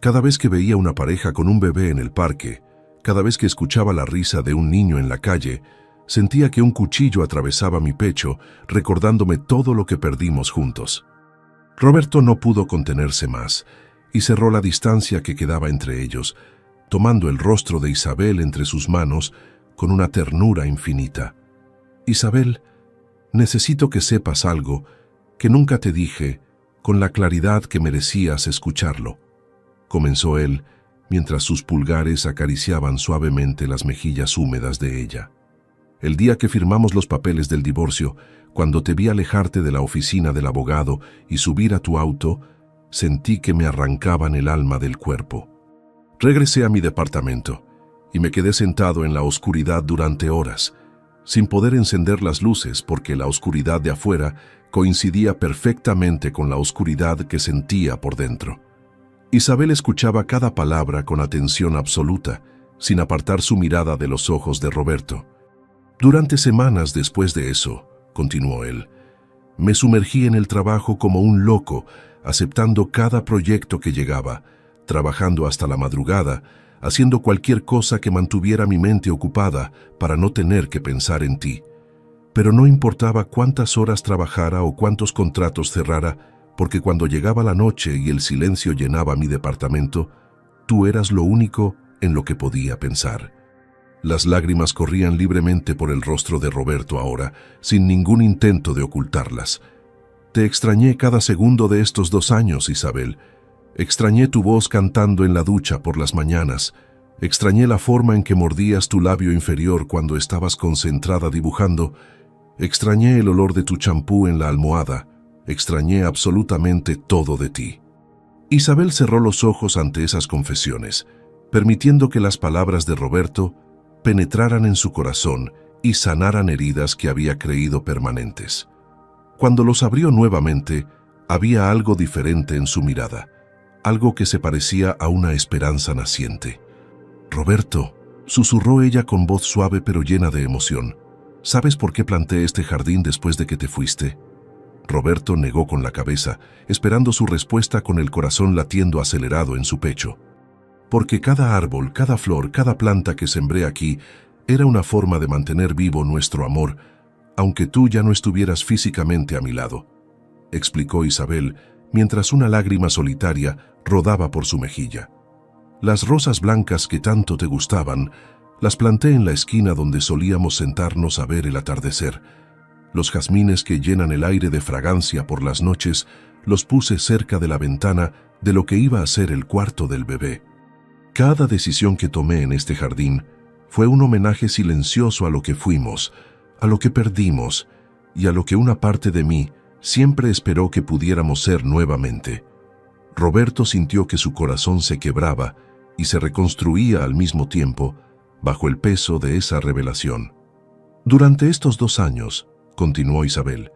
«Cada vez que veía una pareja con un bebé en el parque, cada vez que escuchaba la risa de un niño en la calle, sentía que un cuchillo atravesaba mi pecho, recordándome todo lo que perdimos juntos». Roberto no pudo contenerse más y cerró la distancia que quedaba entre ellos, tomando el rostro de Isabel entre sus manos con una ternura infinita. «Isabel, necesito que sepas algo que nunca te dije con la claridad que merecías escucharlo», comenzó él, mientras sus pulgares acariciaban suavemente las mejillas húmedas de ella. El día que firmamos los papeles del divorcio, cuando te vi alejarte de la oficina del abogado y subir a tu auto, sentí que me arrancaban el alma del cuerpo. Regresé a mi departamento y me quedé sentado en la oscuridad durante horas, sin poder encender las luces porque la oscuridad de afuera coincidía perfectamente con la oscuridad que sentía por dentro. Isabel escuchaba cada palabra con atención absoluta, sin apartar su mirada de los ojos de Roberto. Durante semanas después de eso, continuó él, me sumergí en el trabajo como un loco, aceptando cada proyecto que llegaba, trabajando hasta la madrugada, haciendo cualquier cosa que mantuviera mi mente ocupada para no tener que pensar en ti. Pero no importaba cuántas horas trabajara o cuántos contratos cerrara, porque cuando llegaba la noche y el silencio llenaba mi departamento, tú eras lo único en lo que podía pensar. Las lágrimas corrían libremente por el rostro de Roberto ahora, sin ningún intento de ocultarlas. Te extrañé cada segundo de estos 2 años, Isabel. Extrañé tu voz cantando en la ducha por las mañanas. Extrañé la forma en que mordías tu labio inferior cuando estabas concentrada dibujando. Extrañé el olor de tu champú en la almohada. Extrañé absolutamente todo de ti. Isabel cerró los ojos ante esas confesiones, permitiendo que las palabras de Roberto penetraran en su corazón y sanaran heridas que había creído permanentes. Cuando los abrió nuevamente, había algo diferente en su mirada, algo que se parecía a una esperanza naciente. «Roberto», susurró ella con voz suave pero llena de emoción, «¿sabes por qué planté este jardín después de que te fuiste?» Roberto negó con la cabeza, esperando su respuesta con el corazón latiendo acelerado en su pecho. «Porque cada árbol, cada flor, cada planta que sembré aquí era una forma de mantener vivo nuestro amor, aunque tú ya no estuvieras físicamente a mi lado», explicó Isabel, mientras una lágrima solitaria rodaba por su mejilla. «Las rosas blancas que tanto te gustaban, las planté en la esquina donde solíamos sentarnos a ver el atardecer. Los jazmines que llenan el aire de fragancia por las noches, los puse cerca de la ventana de lo que iba a ser el cuarto del bebé. Cada decisión que tomé en este jardín fue un homenaje silencioso a lo que fuimos, a lo que perdimos y a lo que una parte de mí siempre esperó que pudiéramos ser nuevamente». Roberto sintió que su corazón se quebraba y se reconstruía al mismo tiempo bajo el peso de esa revelación. «Durante estos 2 años», continuó Isabel,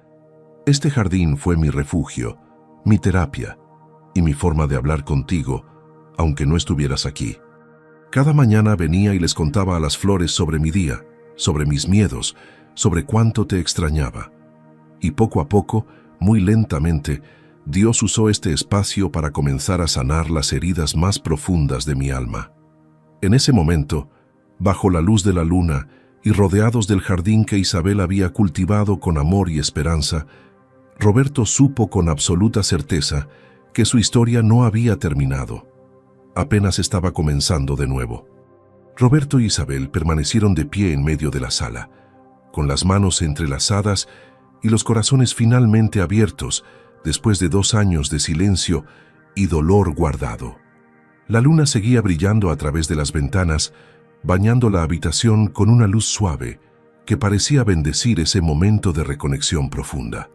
«este jardín fue mi refugio, mi terapia y mi forma de hablar contigo, aunque no estuvieras aquí. Cada mañana venía y les contaba a las flores sobre mi día, sobre mis miedos, sobre cuánto te extrañaba. Y poco a poco, muy lentamente, Dios usó este espacio para comenzar a sanar las heridas más profundas de mi alma. En ese momento, bajo la luz de la luna y rodeados del jardín que Isabel había cultivado con amor y esperanza, Roberto supo con absoluta certeza que su historia no había terminado. Apenas estaba comenzando de nuevo. Roberto y Isabel permanecieron de pie en medio de la sala, con las manos entrelazadas y los corazones finalmente abiertos después de 2 años de silencio y dolor guardado. La luna seguía brillando a través de las ventanas, bañando la habitación con una luz suave que parecía bendecir ese momento de reconexión profunda.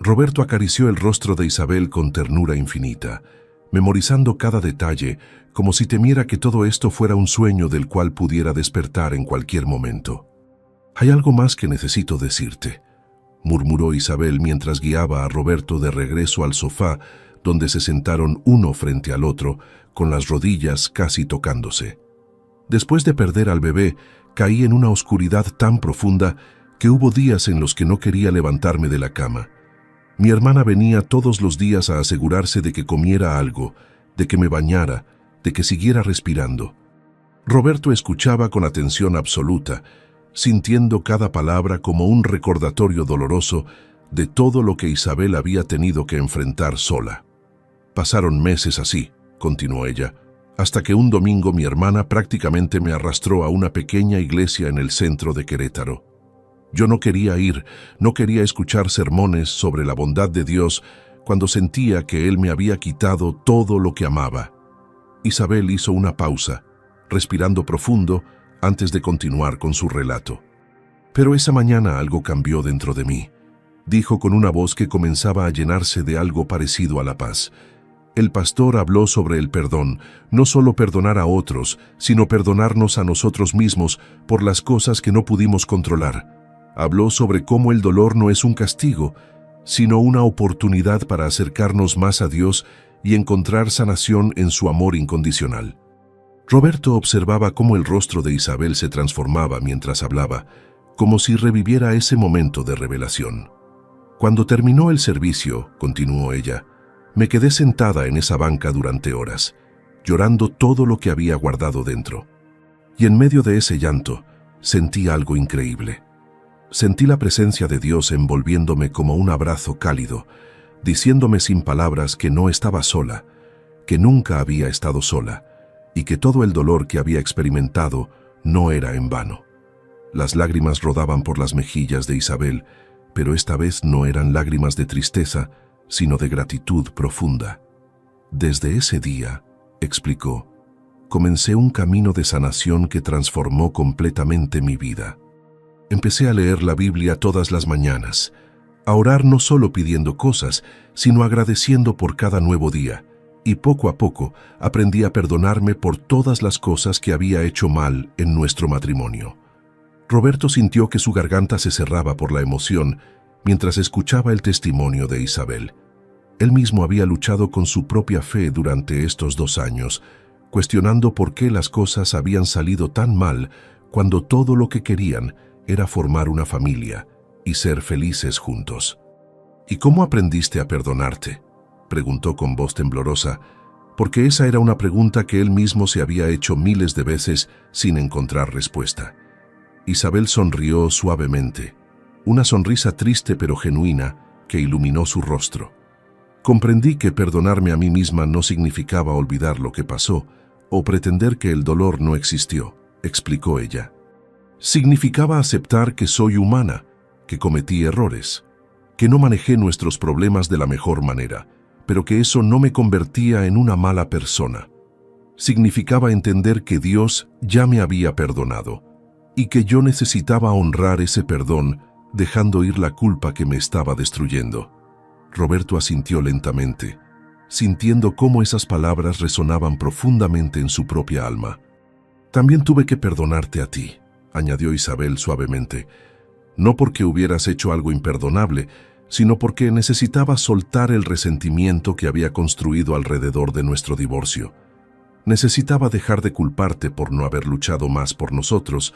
Roberto acarició el rostro de Isabel con ternura infinita, memorizando cada detalle como si temiera que todo esto fuera un sueño del cual pudiera despertar en cualquier momento. «Hay algo más que necesito decirte», murmuró Isabel mientras guiaba a Roberto de regreso al sofá, donde se sentaron uno frente al otro, con las rodillas casi tocándose. «Después de perder al bebé, caí en una oscuridad tan profunda que hubo días en los que no quería levantarme de la cama. Mi hermana venía todos los días a asegurarse de que comiera algo, de que me bañara, de que siguiera respirando. Roberto escuchaba con atención absoluta, sintiendo cada palabra como un recordatorio doloroso de todo lo que Isabel había tenido que enfrentar sola. «Pasaron meses así», continuó ella, «hasta que un domingo mi hermana prácticamente me arrastró a una pequeña iglesia en el centro de Querétaro. Yo no quería ir, no quería escuchar sermones sobre la bondad de Dios cuando sentía que Él me había quitado todo lo que amaba. Isabel hizo una pausa, respirando profundo antes de continuar con su relato. Pero esa mañana algo cambió dentro de mí, dijo con una voz que comenzaba a llenarse de algo parecido a la paz. El pastor habló sobre el perdón, no solo perdonar a otros, sino perdonarnos a nosotros mismos por las cosas que no pudimos controlar. Habló sobre cómo el dolor no es un castigo, sino una oportunidad para acercarnos más a Dios y encontrar sanación en su amor incondicional. Roberto observaba cómo el rostro de Isabel se transformaba mientras hablaba, como si reviviera ese momento de revelación. Cuando terminó el servicio, continuó ella, me quedé sentada en esa banca durante horas, llorando todo lo que había guardado dentro. Y en medio de ese llanto, sentí algo increíble. Sentí la presencia de Dios envolviéndome como un abrazo cálido, diciéndome sin palabras que no estaba sola, que nunca había estado sola, y que todo el dolor que había experimentado no era en vano. Las lágrimas rodaban por las mejillas de Isabel, pero esta vez no eran lágrimas de tristeza, sino de gratitud profunda. Desde ese día, explicó, comencé un camino de sanación que transformó completamente mi vida. Empecé a leer la Biblia todas las mañanas, a orar no solo pidiendo cosas, sino agradeciendo por cada nuevo día, y poco a poco aprendí a perdonarme por todas las cosas que había hecho mal en nuestro matrimonio. Roberto sintió que su garganta se cerraba por la emoción mientras escuchaba el testimonio de Isabel. Él mismo había luchado con su propia fe durante estos 2 años, cuestionando por qué las cosas habían salido tan mal cuando todo lo que querían era formar una familia y ser felices juntos. ¿Y cómo aprendiste a perdonarte?, preguntó con voz temblorosa, porque esa era una pregunta que él mismo se había hecho miles de veces sin encontrar respuesta. Isabel sonrió suavemente, una sonrisa triste pero genuina que iluminó su rostro. Comprendí que perdonarme a mí misma no significaba olvidar lo que pasó o pretender que el dolor no existió, explicó ella. Significaba aceptar que soy humana, que cometí errores, que no manejé nuestros problemas de la mejor manera, pero que eso no me convertía en una mala persona. Significaba entender que Dios ya me había perdonado y que yo necesitaba honrar ese perdón dejando ir la culpa que me estaba destruyendo. Roberto asintió lentamente, sintiendo cómo esas palabras resonaban profundamente en su propia alma. También tuve que perdonarte a ti, añadió Isabel suavemente, no porque hubieras hecho algo imperdonable, sino porque necesitaba soltar el resentimiento que había construido alrededor de nuestro divorcio. Necesitaba dejar de culparte por no haber luchado más por nosotros,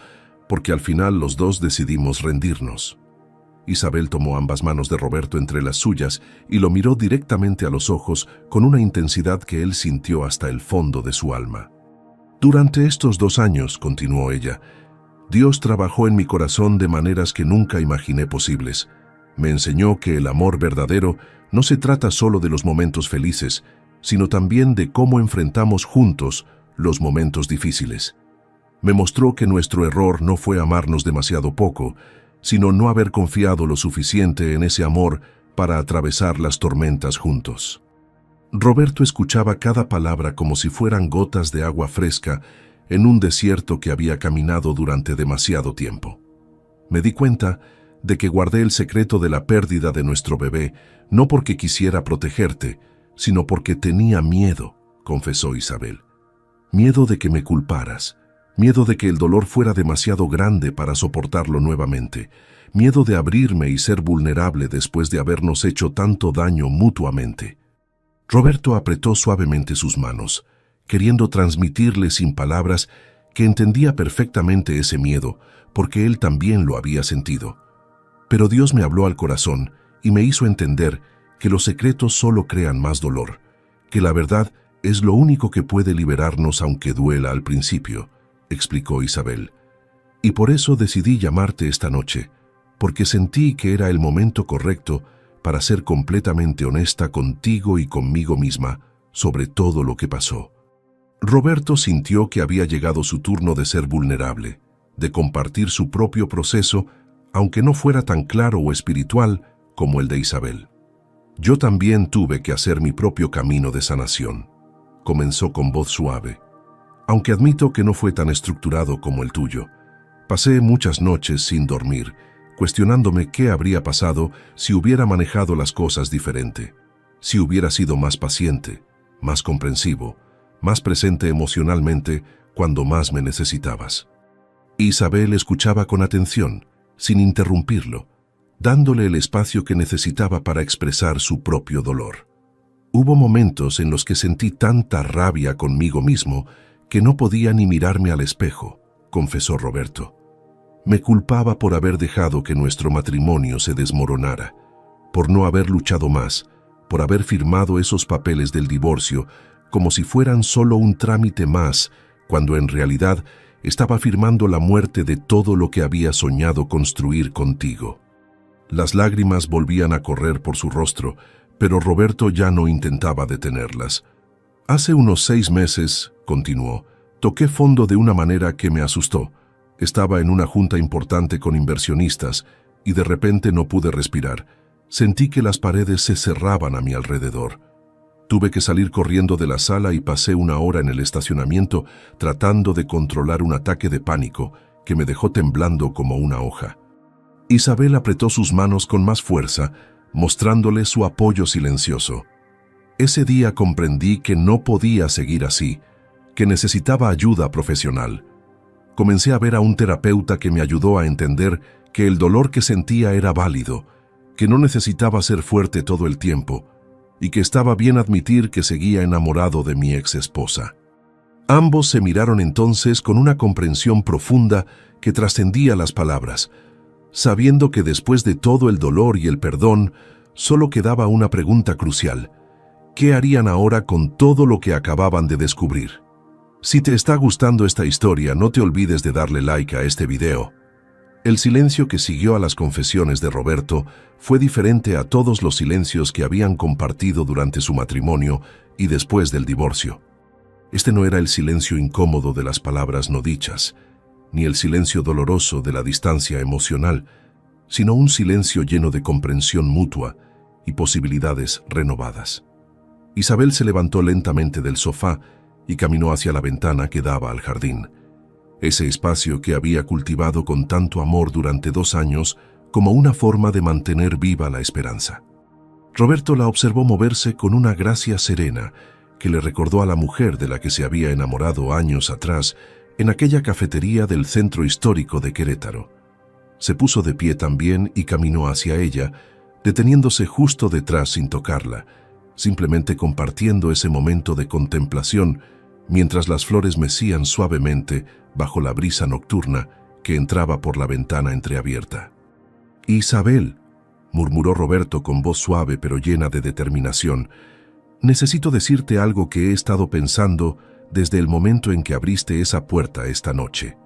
porque al final los dos decidimos rendirnos. Isabel tomó ambas manos de Roberto entre las suyas y lo miró directamente a los ojos con una intensidad que él sintió hasta el fondo de su alma. Durante estos 2 años, continuó ella, Dios trabajó en mi corazón de maneras que nunca imaginé posibles. Me enseñó que el amor verdadero no se trata solo de los momentos felices, sino también de cómo enfrentamos juntos los momentos difíciles. Me mostró que nuestro error no fue amarnos demasiado poco, sino no haber confiado lo suficiente en ese amor para atravesar las tormentas juntos. Roberto escuchaba cada palabra como si fueran gotas de agua fresca en un desierto que había caminado durante demasiado tiempo. Me di cuenta de que guardé el secreto de la pérdida de nuestro bebé, no porque quisiera protegerte, sino porque tenía miedo, confesó Isabel. Miedo de que me culparas, miedo de que el dolor fuera demasiado grande para soportarlo nuevamente, miedo de abrirme y ser vulnerable después de habernos hecho tanto daño mutuamente. Roberto apretó suavemente sus manos, queriendo transmitirle sin palabras que entendía perfectamente ese miedo, porque él también lo había sentido. Pero Dios me habló al corazón y me hizo entender que los secretos solo crean más dolor, que la verdad es lo único que puede liberarnos aunque duela al principio, explicó Isabel. Y por eso decidí llamarte esta noche, porque sentí que era el momento correcto para ser completamente honesta contigo y conmigo misma sobre todo lo que pasó. Roberto sintió que había llegado su turno de ser vulnerable, de compartir su propio proceso, aunque no fuera tan claro o espiritual como el de Isabel. Yo también tuve que hacer mi propio camino de sanación, comenzó con voz suave. Aunque admito que no fue tan estructurado como el tuyo. Pasé muchas noches sin dormir, cuestionándome qué habría pasado si hubiera manejado las cosas diferente, si hubiera sido más paciente, más comprensivo, más presente emocionalmente cuando más me necesitabas. Isabel escuchaba con atención, sin interrumpirlo, dándole el espacio que necesitaba para expresar su propio dolor. Hubo momentos en los que sentí tanta rabia conmigo mismo que no podía ni mirarme al espejo, confesó Roberto. Me culpaba por haber dejado que nuestro matrimonio se desmoronara, por no haber luchado más, por haber firmado esos papeles del divorcio como si fueran solo un trámite más, cuando en realidad estaba firmando la muerte de todo lo que había soñado construir contigo. Las lágrimas volvían a correr por su rostro, pero Roberto ya no intentaba detenerlas. Hace unos 6 meses, continuó, toqué fondo de una manera que me asustó. Estaba en una junta importante con inversionistas y de repente no pude respirar. Sentí que las paredes se cerraban a mi alrededor. Tuve que salir corriendo de la sala y pasé 1 hora en el estacionamiento tratando de controlar un ataque de pánico que me dejó temblando como una hoja. Isabel apretó sus manos con más fuerza, mostrándole su apoyo silencioso. Ese día comprendí que no podía seguir así, que necesitaba ayuda profesional. Comencé a ver a un terapeuta que me ayudó a entender que el dolor que sentía era válido, que no necesitaba ser fuerte todo el tiempo, y que estaba bien admitir que seguía enamorado de mi ex esposa. Ambos se miraron entonces con una comprensión profunda que trascendía las palabras, sabiendo que después de todo el dolor y el perdón, solo quedaba una pregunta crucial. ¿Qué harían ahora con todo lo que acababan de descubrir? Si te está gustando esta historia, no te olvides de darle like a este video. El silencio que siguió a las confesiones de Roberto fue diferente a todos los silencios que habían compartido durante su matrimonio y después del divorcio. Este no era el silencio incómodo de las palabras no dichas, ni el silencio doloroso de la distancia emocional, sino un silencio lleno de comprensión mutua y posibilidades renovadas. Isabel se levantó lentamente del sofá y caminó hacia la ventana que daba al jardín, ese espacio que había cultivado con tanto amor durante 2 años como una forma de mantener viva la esperanza. Roberto la observó moverse con una gracia serena que le recordó a la mujer de la que se había enamorado años atrás en aquella cafetería del centro histórico de Querétaro. Se puso de pie también y caminó hacia ella, deteniéndose justo detrás sin tocarla, simplemente compartiendo ese momento de contemplación mientras las flores mecían suavemente bajo la brisa nocturna que entraba por la ventana entreabierta. «Isabel», murmuró Roberto con voz suave pero llena de determinación, «necesito decirte algo que he estado pensando desde el momento en que abriste esa puerta esta noche».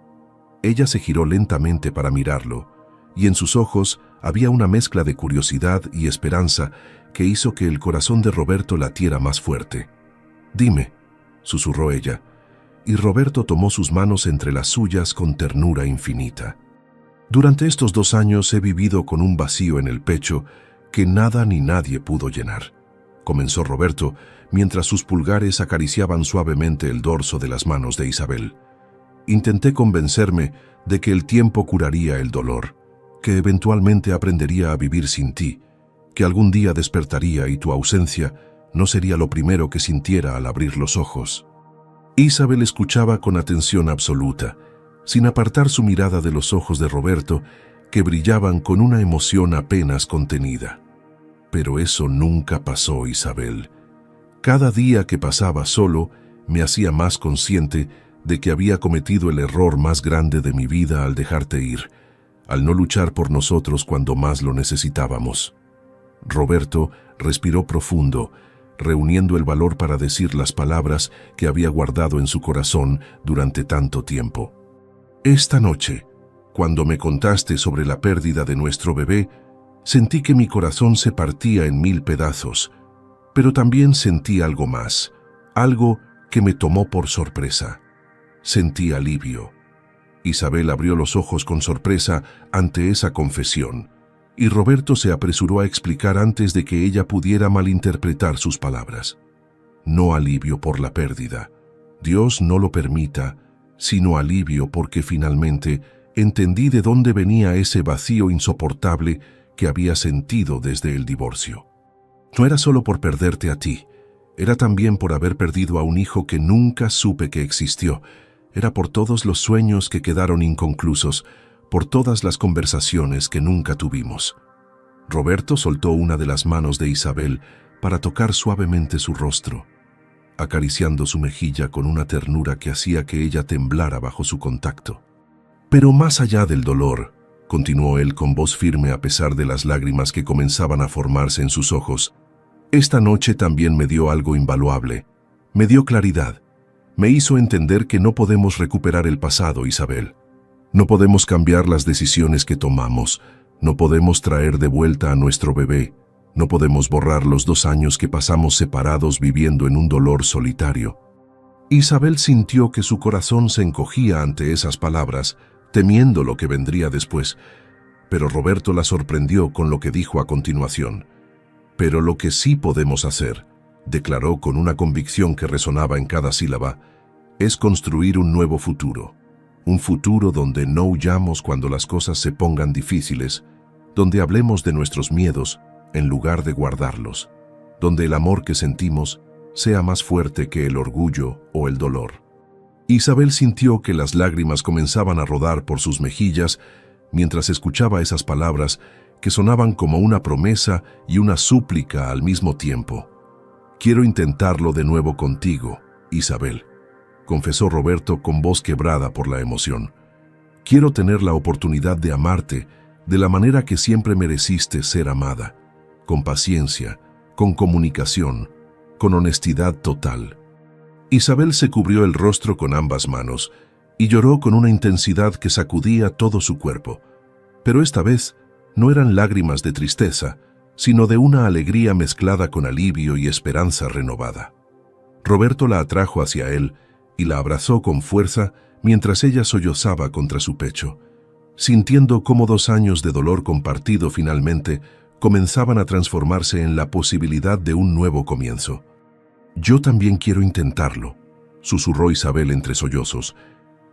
Ella se giró lentamente para mirarlo, y en sus ojos había una mezcla de curiosidad y esperanza que hizo que el corazón de Roberto latiera más fuerte. «Dime», susurró ella, y Roberto tomó sus manos entre las suyas con ternura infinita. «Durante estos 2 años he vivido con un vacío en el pecho que nada ni nadie pudo llenar», comenzó Roberto, mientras sus pulgares acariciaban suavemente el dorso de las manos de Isabel. «Intenté convencerme de que el tiempo curaría el dolor, que eventualmente aprendería a vivir sin ti, que algún día despertaría y tu ausencia no sería lo primero que sintiera al abrir los ojos». Isabel escuchaba con atención absoluta, sin apartar su mirada de los ojos de Roberto, que brillaban con una emoción apenas contenida. Pero eso nunca pasó, Isabel. Cada día que pasaba solo me hacía más consciente de que había cometido el error más grande de mi vida al dejarte ir, al no luchar por nosotros cuando más lo necesitábamos. Roberto respiró profundo, reuniendo el valor para decir las palabras que había guardado en su corazón durante tanto tiempo. «Esta noche, cuando me contaste sobre la pérdida de nuestro bebé, sentí que mi corazón se partía en 1000 pedazos, pero también sentí algo más, algo que me tomó por sorpresa. Sentí alivio». Isabel abrió los ojos con sorpresa ante esa confesión, y Roberto se apresuró a explicar antes de que ella pudiera malinterpretar sus palabras. no alivio por la pérdida. Dios no lo permita, sino alivio porque finalmente entendí de dónde venía ese vacío insoportable que había sentido desde el divorcio. No era solo por perderte a ti, era también por haber perdido a un hijo que nunca supe que existió. Era por todos los sueños que quedaron inconclusos, por todas las conversaciones que nunca tuvimos. Roberto soltó una de las manos de Isabel para tocar suavemente su rostro, acariciando su mejilla con una ternura que hacía que ella temblara bajo su contacto. Pero más allá del dolor, continuó él con voz firme a pesar de las lágrimas que comenzaban a formarse en sus ojos, esta noche también me dio algo invaluable. Me dio claridad. Me hizo entender que no podemos recuperar el pasado, Isabel. No podemos cambiar las decisiones que tomamos. No podemos traer de vuelta a nuestro bebé. No podemos borrar los 2 años que pasamos separados viviendo en un dolor solitario. Isabel sintió que su corazón se encogía ante esas palabras, temiendo lo que vendría después. Pero Roberto la sorprendió con lo que dijo a continuación. Pero lo que sí podemos hacer, declaró con una convicción que resonaba en cada sílaba, es construir un nuevo futuro. Un futuro donde no huyamos cuando las cosas se pongan difíciles, donde hablemos de nuestros miedos en lugar de guardarlos, donde el amor que sentimos sea más fuerte que el orgullo o el dolor. Isabel sintió que las lágrimas comenzaban a rodar por sus mejillas mientras escuchaba esas palabras que sonaban como una promesa y una súplica al mismo tiempo. Quiero intentarlo de nuevo contigo, Isabel, confesó Roberto con voz quebrada por la emoción. Quiero tener la oportunidad de amarte de la manera que siempre mereciste ser amada, con paciencia, con comunicación, con honestidad total. Isabel se cubrió el rostro con ambas manos y lloró con una intensidad que sacudía todo su cuerpo. Pero esta vez no eran lágrimas de tristeza, sino de una alegría mezclada con alivio y esperanza renovada. Roberto la atrajo hacia él y la abrazó con fuerza mientras ella sollozaba contra su pecho, sintiendo cómo 2 años de dolor compartido finalmente comenzaban a transformarse en la posibilidad de un nuevo comienzo. Yo también quiero intentarlo, susurró Isabel entre sollozos.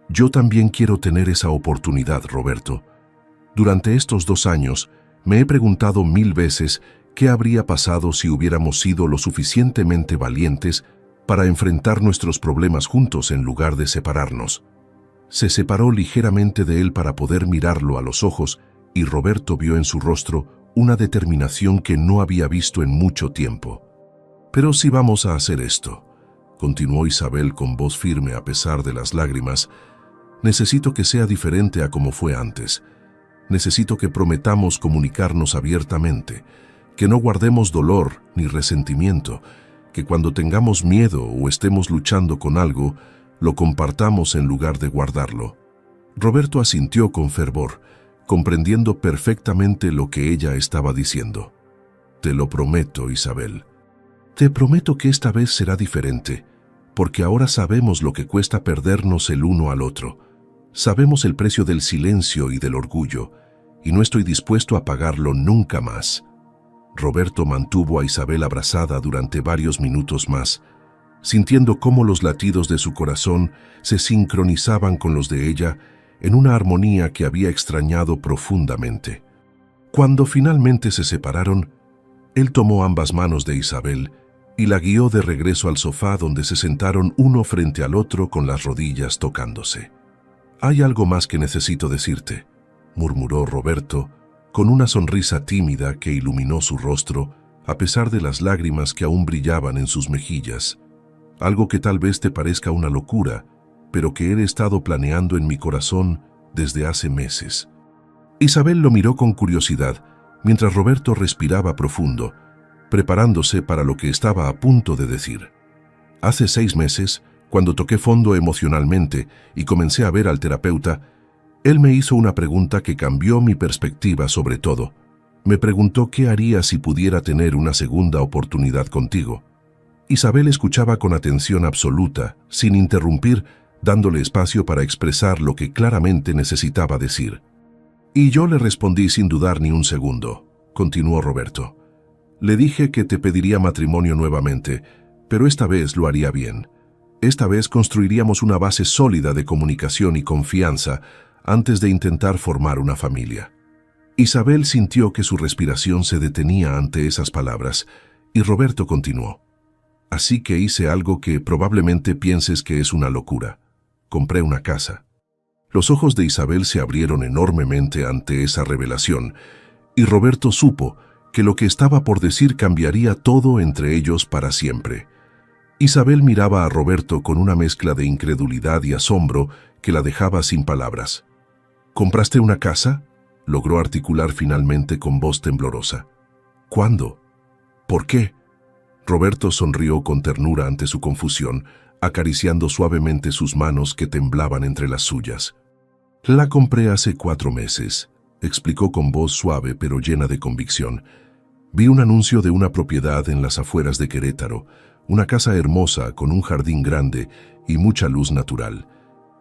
Yo también quiero tener esa oportunidad, Roberto. Durante estos 2 años me he preguntado 1000 veces qué habría pasado si hubiéramos sido lo suficientemente valientes para enfrentar nuestros problemas juntos en lugar de separarnos. Se separó ligeramente de él para poder mirarlo a los ojos y Roberto vio en su rostro una determinación que no había visto en mucho tiempo. Pero si vamos a hacer esto, continuó Isabel con voz firme a pesar de las lágrimas, necesito que sea diferente a como fue antes. Necesito que prometamos comunicarnos abiertamente, que no guardemos dolor ni resentimiento, que cuando tengamos miedo o estemos luchando con algo, lo compartamos en lugar de guardarlo. Roberto asintió con fervor, comprendiendo perfectamente lo que ella estaba diciendo. Te lo prometo, Isabel. Te prometo que esta vez será diferente, porque ahora sabemos lo que cuesta perdernos el uno al otro. Sabemos el precio del silencio y del orgullo, y no estoy dispuesto a pagarlo nunca más. Roberto mantuvo a Isabel abrazada durante varios minutos más, sintiendo cómo los latidos de su corazón se sincronizaban con los de ella en una armonía que había extrañado profundamente. Cuando finalmente se separaron, él tomó ambas manos de Isabel y la guió de regreso al sofá donde se sentaron uno frente al otro con las rodillas tocándose. «Hay algo más que necesito decirte», murmuró Roberto, con una sonrisa tímida que iluminó su rostro, a pesar de las lágrimas que aún brillaban en sus mejillas. «Algo que tal vez te parezca una locura, pero que he estado planeando en mi corazón desde hace meses». Isabel lo miró con curiosidad, mientras Roberto respiraba profundo, preparándose para lo que estaba a punto de decir. Hace 6 meses, cuando toqué fondo emocionalmente y comencé a ver al terapeuta, él me hizo una pregunta que cambió mi perspectiva sobre todo. Me preguntó qué haría si pudiera tener una segunda oportunidad contigo. Isabel escuchaba con atención absoluta, sin interrumpir, dándole espacio para expresar lo que claramente necesitaba decir. Y yo le respondí sin dudar ni un segundo, continuó Roberto. Le dije que te pediría matrimonio nuevamente, Pero esta vez lo haría bien. Esta vez construiríamos una base sólida de comunicación y confianza antes de intentar formar una familia. Isabel sintió que su respiración se detenía ante esas palabras, y Roberto continuó. Así que hice algo que probablemente pienses que es una locura. Compré una casa. Los ojos de Isabel se abrieron enormemente ante esa revelación, y Roberto supo que lo que estaba por decir cambiaría todo entre ellos para siempre. Isabel miraba a Roberto con una mezcla de incredulidad y asombro que la dejaba sin palabras. ¿Compraste una casa?, logró articular finalmente con voz temblorosa. ¿Cuándo? ¿Por qué? Roberto sonrió con ternura ante su confusión, acariciando suavemente sus manos que temblaban entre las suyas. La compré hace 4 meses, explicó con voz suave pero llena de convicción. Vi un anuncio de una propiedad en las afueras de Querétaro, una casa hermosa con un jardín grande y mucha luz natural.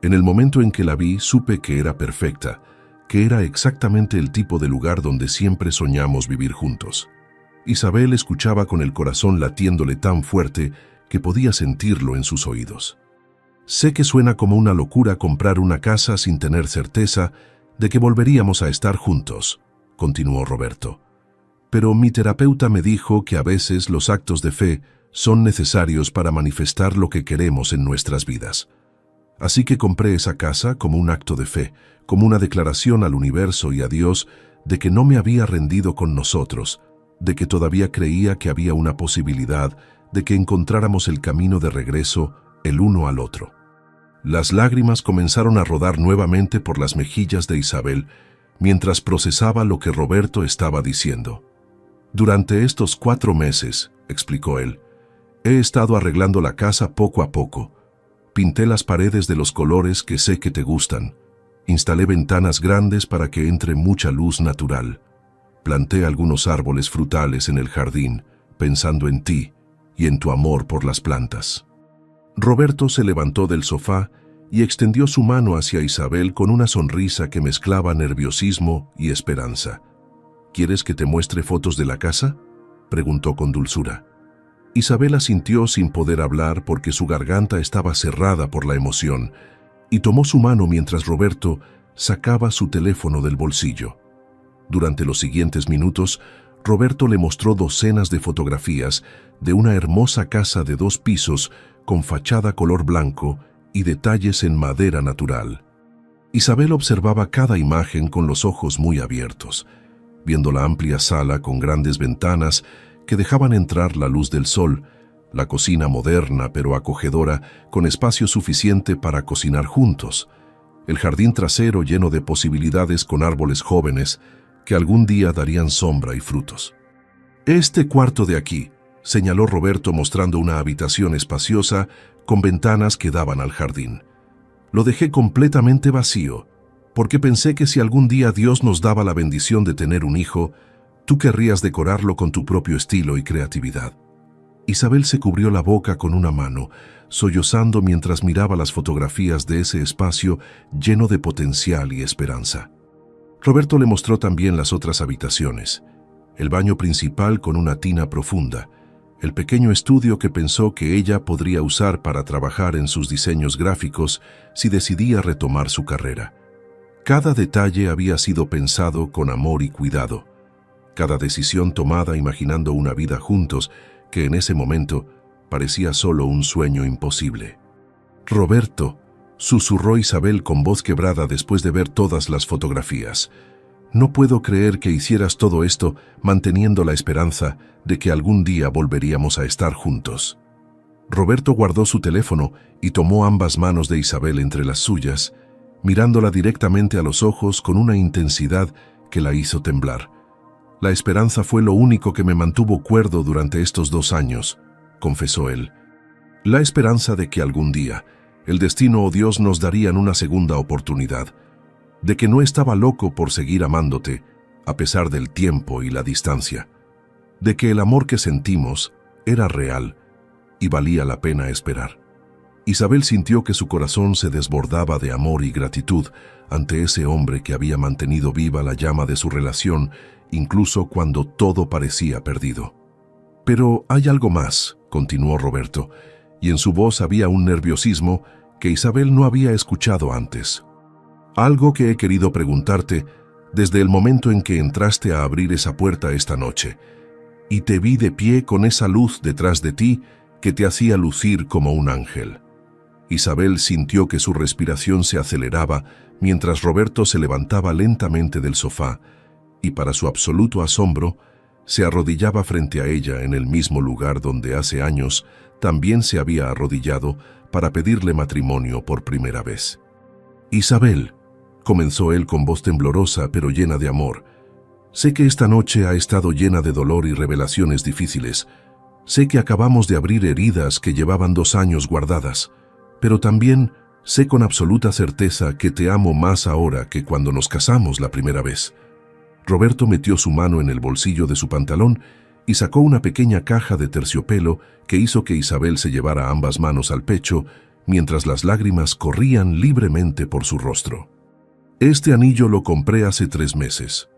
En el momento en que la vi, supe que era perfecta, que era exactamente el tipo de lugar donde siempre soñamos vivir juntos. Isabel escuchaba con el corazón latiéndole tan fuerte que podía sentirlo en sus oídos. Sé que suena como una locura comprar una casa sin tener certeza de que volveríamos a estar juntos, continuó Roberto. Pero mi terapeuta me dijo que a veces los actos de fe son necesarios para manifestar lo que queremos en nuestras vidas. Así que compré esa casa como un acto de fe, como una declaración al universo y a Dios de que no me había rendido con nosotros, de que todavía creía que había una posibilidad de que encontráramos el camino de regreso el uno al otro. Las lágrimas comenzaron a rodar nuevamente por las mejillas de Isabel mientras procesaba lo que Roberto estaba diciendo. Durante estos 4 meses, explicó él, he estado arreglando la casa poco a poco. Pinté las paredes de los colores que sé que te gustan. Instalé ventanas grandes para que entre mucha luz natural. Planté algunos árboles frutales en el jardín, pensando en ti y en tu amor por las plantas. Roberto se levantó del sofá y extendió su mano hacia Isabel con una sonrisa que mezclaba nerviosismo y esperanza. ¿Quieres que te muestre fotos de la casa?, preguntó con dulzura. Isabel asintió sin poder hablar porque su garganta estaba cerrada por la emoción, y tomó su mano mientras Roberto sacaba su teléfono del bolsillo. Durante los siguientes minutos, Roberto le mostró docenas de fotografías de una hermosa casa de 2 pisos con fachada color blanco y detalles en madera natural. Isabel observaba cada imagen con los ojos muy abiertos, viendo la amplia sala con grandes ventanas que dejaban entrar la luz del sol, la cocina moderna pero acogedora con espacio suficiente para cocinar juntos, el jardín trasero lleno de posibilidades con árboles jóvenes que algún día darían sombra y frutos. Este cuarto de aquí, señaló Roberto mostrando una habitación espaciosa con ventanas que daban al jardín. Lo dejé completamente vacío, porque pensé que si algún día Dios nos daba la bendición de tener un hijo, tú querrías decorarlo con tu propio estilo y creatividad. Isabel se cubrió la boca con una mano, sollozando mientras miraba las fotografías de ese espacio lleno de potencial y esperanza. Roberto le mostró también las otras habitaciones, el baño principal con una tina profunda, el pequeño estudio que pensó que ella podría usar para trabajar en sus diseños gráficos si decidía retomar su carrera. Cada detalle había sido pensado con amor y cuidado, cada decisión tomada imaginando una vida juntos que en ese momento parecía solo un sueño imposible. Roberto, susurró Isabel con voz quebrada después de ver todas las fotografías. No puedo creer que hicieras todo esto manteniendo la esperanza de que algún día volveríamos a estar juntos. Roberto guardó su teléfono y tomó ambas manos de Isabel entre las suyas, mirándola directamente a los ojos con una intensidad que la hizo temblar. La esperanza fue lo único que me mantuvo cuerdo durante estos 2 años, confesó él. La esperanza de que algún día el destino o Dios nos darían una segunda oportunidad, de que no estaba loco por seguir amándote, a pesar del tiempo y la distancia, de que el amor que sentimos era real y valía la pena esperar. Isabel sintió que su corazón se desbordaba de amor y gratitud ante ese hombre que había mantenido viva la llama de su relación, incluso cuando todo parecía perdido. Pero hay algo más, continuó Roberto, y en su voz había un nerviosismo que Isabel no había escuchado antes. Algo que he querido preguntarte desde el momento en que entraste a abrir esa puerta esta noche, y te vi de pie con esa luz detrás de ti que te hacía lucir como un ángel. Isabel sintió que su respiración se aceleraba mientras Roberto se levantaba lentamente del sofá, y para su absoluto asombro, se arrodillaba frente a ella en el mismo lugar donde hace años también se había arrodillado para pedirle matrimonio por primera vez. «Isabel», comenzó él con voz temblorosa pero llena de amor, «sé que esta noche ha estado llena de dolor y revelaciones difíciles. Sé que acabamos de abrir heridas que llevaban 2 años guardadas, pero también sé con absoluta certeza que te amo más ahora que cuando nos casamos la primera vez». Roberto metió su mano en el bolsillo de su pantalón y sacó una pequeña caja de terciopelo que hizo que Isabel se llevara ambas manos al pecho mientras las lágrimas corrían libremente por su rostro. «Este anillo lo compré hace 3 meses»,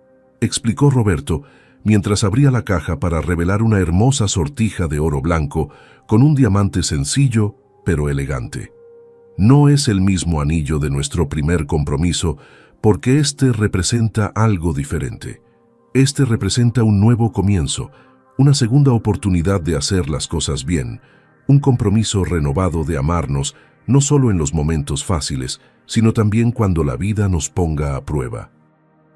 explicó Roberto mientras abría la caja para revelar una hermosa sortija de oro blanco con un diamante sencillo pero elegante. «No es el mismo anillo de nuestro primer compromiso porque este representa algo diferente. Este representa un nuevo comienzo, una segunda oportunidad de hacer las cosas bien, un compromiso renovado de amarnos no solo en los momentos fáciles, sino también cuando la vida nos ponga a prueba».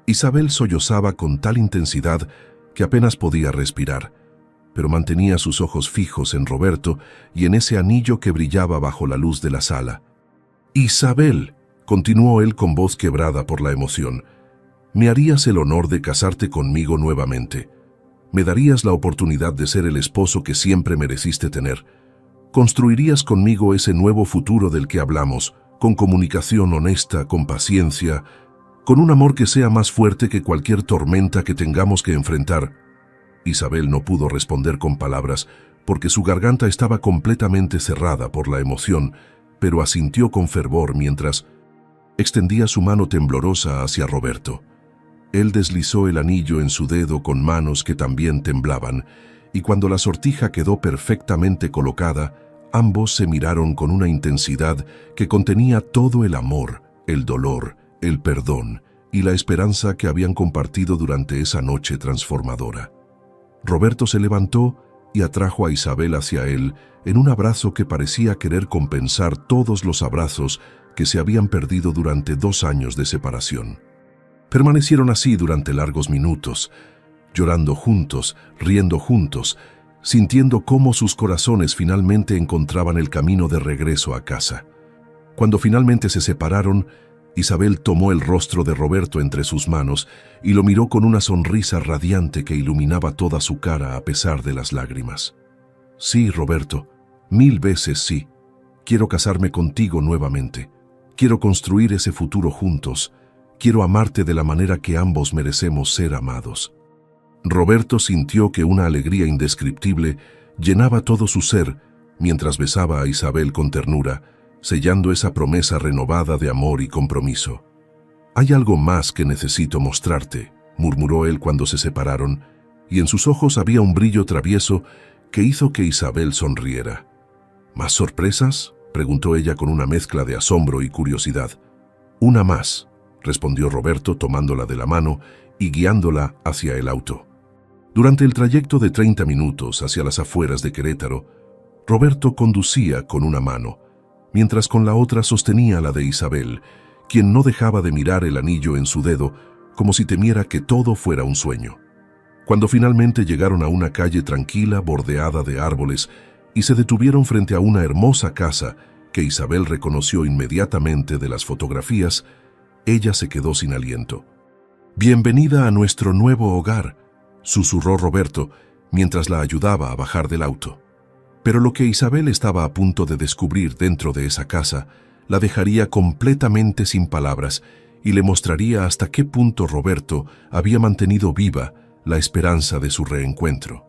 Isabel sollozaba con tal intensidad que apenas podía respirar, pero mantenía sus ojos fijos en Roberto y en ese anillo que brillaba bajo la luz de la sala. «Isabel», continuó él con voz quebrada por la emoción, «me harías el honor de casarte conmigo nuevamente. Me darías la oportunidad de ser el esposo que siempre mereciste tener. Construirías conmigo ese nuevo futuro del que hablamos, con comunicación honesta, con paciencia, con un amor que sea más fuerte que cualquier tormenta que tengamos que enfrentar». Isabel no pudo responder con palabras porque su garganta estaba completamente cerrada por la emoción, pero asintió con fervor mientras extendía su mano temblorosa hacia Roberto. Él deslizó el anillo en su dedo con manos que también temblaban, y cuando la sortija quedó perfectamente colocada, ambos se miraron con una intensidad que contenía todo el amor, el dolor, el perdón y la esperanza que habían compartido durante esa noche transformadora. Roberto se levantó y atrajo a Isabel hacia él en un abrazo que parecía querer compensar todos los abrazos que se habían perdido durante 2 años de separación. Permanecieron así durante largos minutos, llorando juntos, riendo juntos, sintiendo cómo sus corazones finalmente encontraban el camino de regreso a casa. Cuando finalmente se separaron, Isabel tomó el rostro de Roberto entre sus manos y lo miró con una sonrisa radiante que iluminaba toda su cara a pesar de las lágrimas. «Sí, Roberto, 1000 veces sí. Quiero casarme contigo nuevamente. Quiero construir ese futuro juntos. Quiero amarte de la manera que ambos merecemos ser amados». Roberto sintió que una alegría indescriptible llenaba todo su ser mientras besaba a Isabel con ternura, sellando esa promesa renovada de amor y compromiso. «Hay algo más que necesito mostrarte», murmuró él cuando se separaron, y en sus ojos había un brillo travieso que hizo que Isabel sonriera. «¿Más sorpresas?», preguntó ella con una mezcla de asombro y curiosidad. «Una más», respondió Roberto tomándola de la mano y guiándola hacia el auto. Durante el trayecto de 30 minutos hacia las afueras de Querétaro, Roberto conducía con una mano, mientras con la otra sostenía la de Isabel, quien no dejaba de mirar el anillo en su dedo como si temiera que todo fuera un sueño. Cuando finalmente llegaron a una calle tranquila bordeada de árboles y se detuvieron frente a una hermosa casa que Isabel reconoció inmediatamente de las fotografías, ella se quedó sin aliento. «Bienvenida a nuestro nuevo hogar», susurró Roberto mientras la ayudaba a bajar del auto. Pero lo que Isabel estaba a punto de descubrir dentro de esa casa la dejaría completamente sin palabras y le mostraría hasta qué punto Roberto había mantenido viva la esperanza de su reencuentro.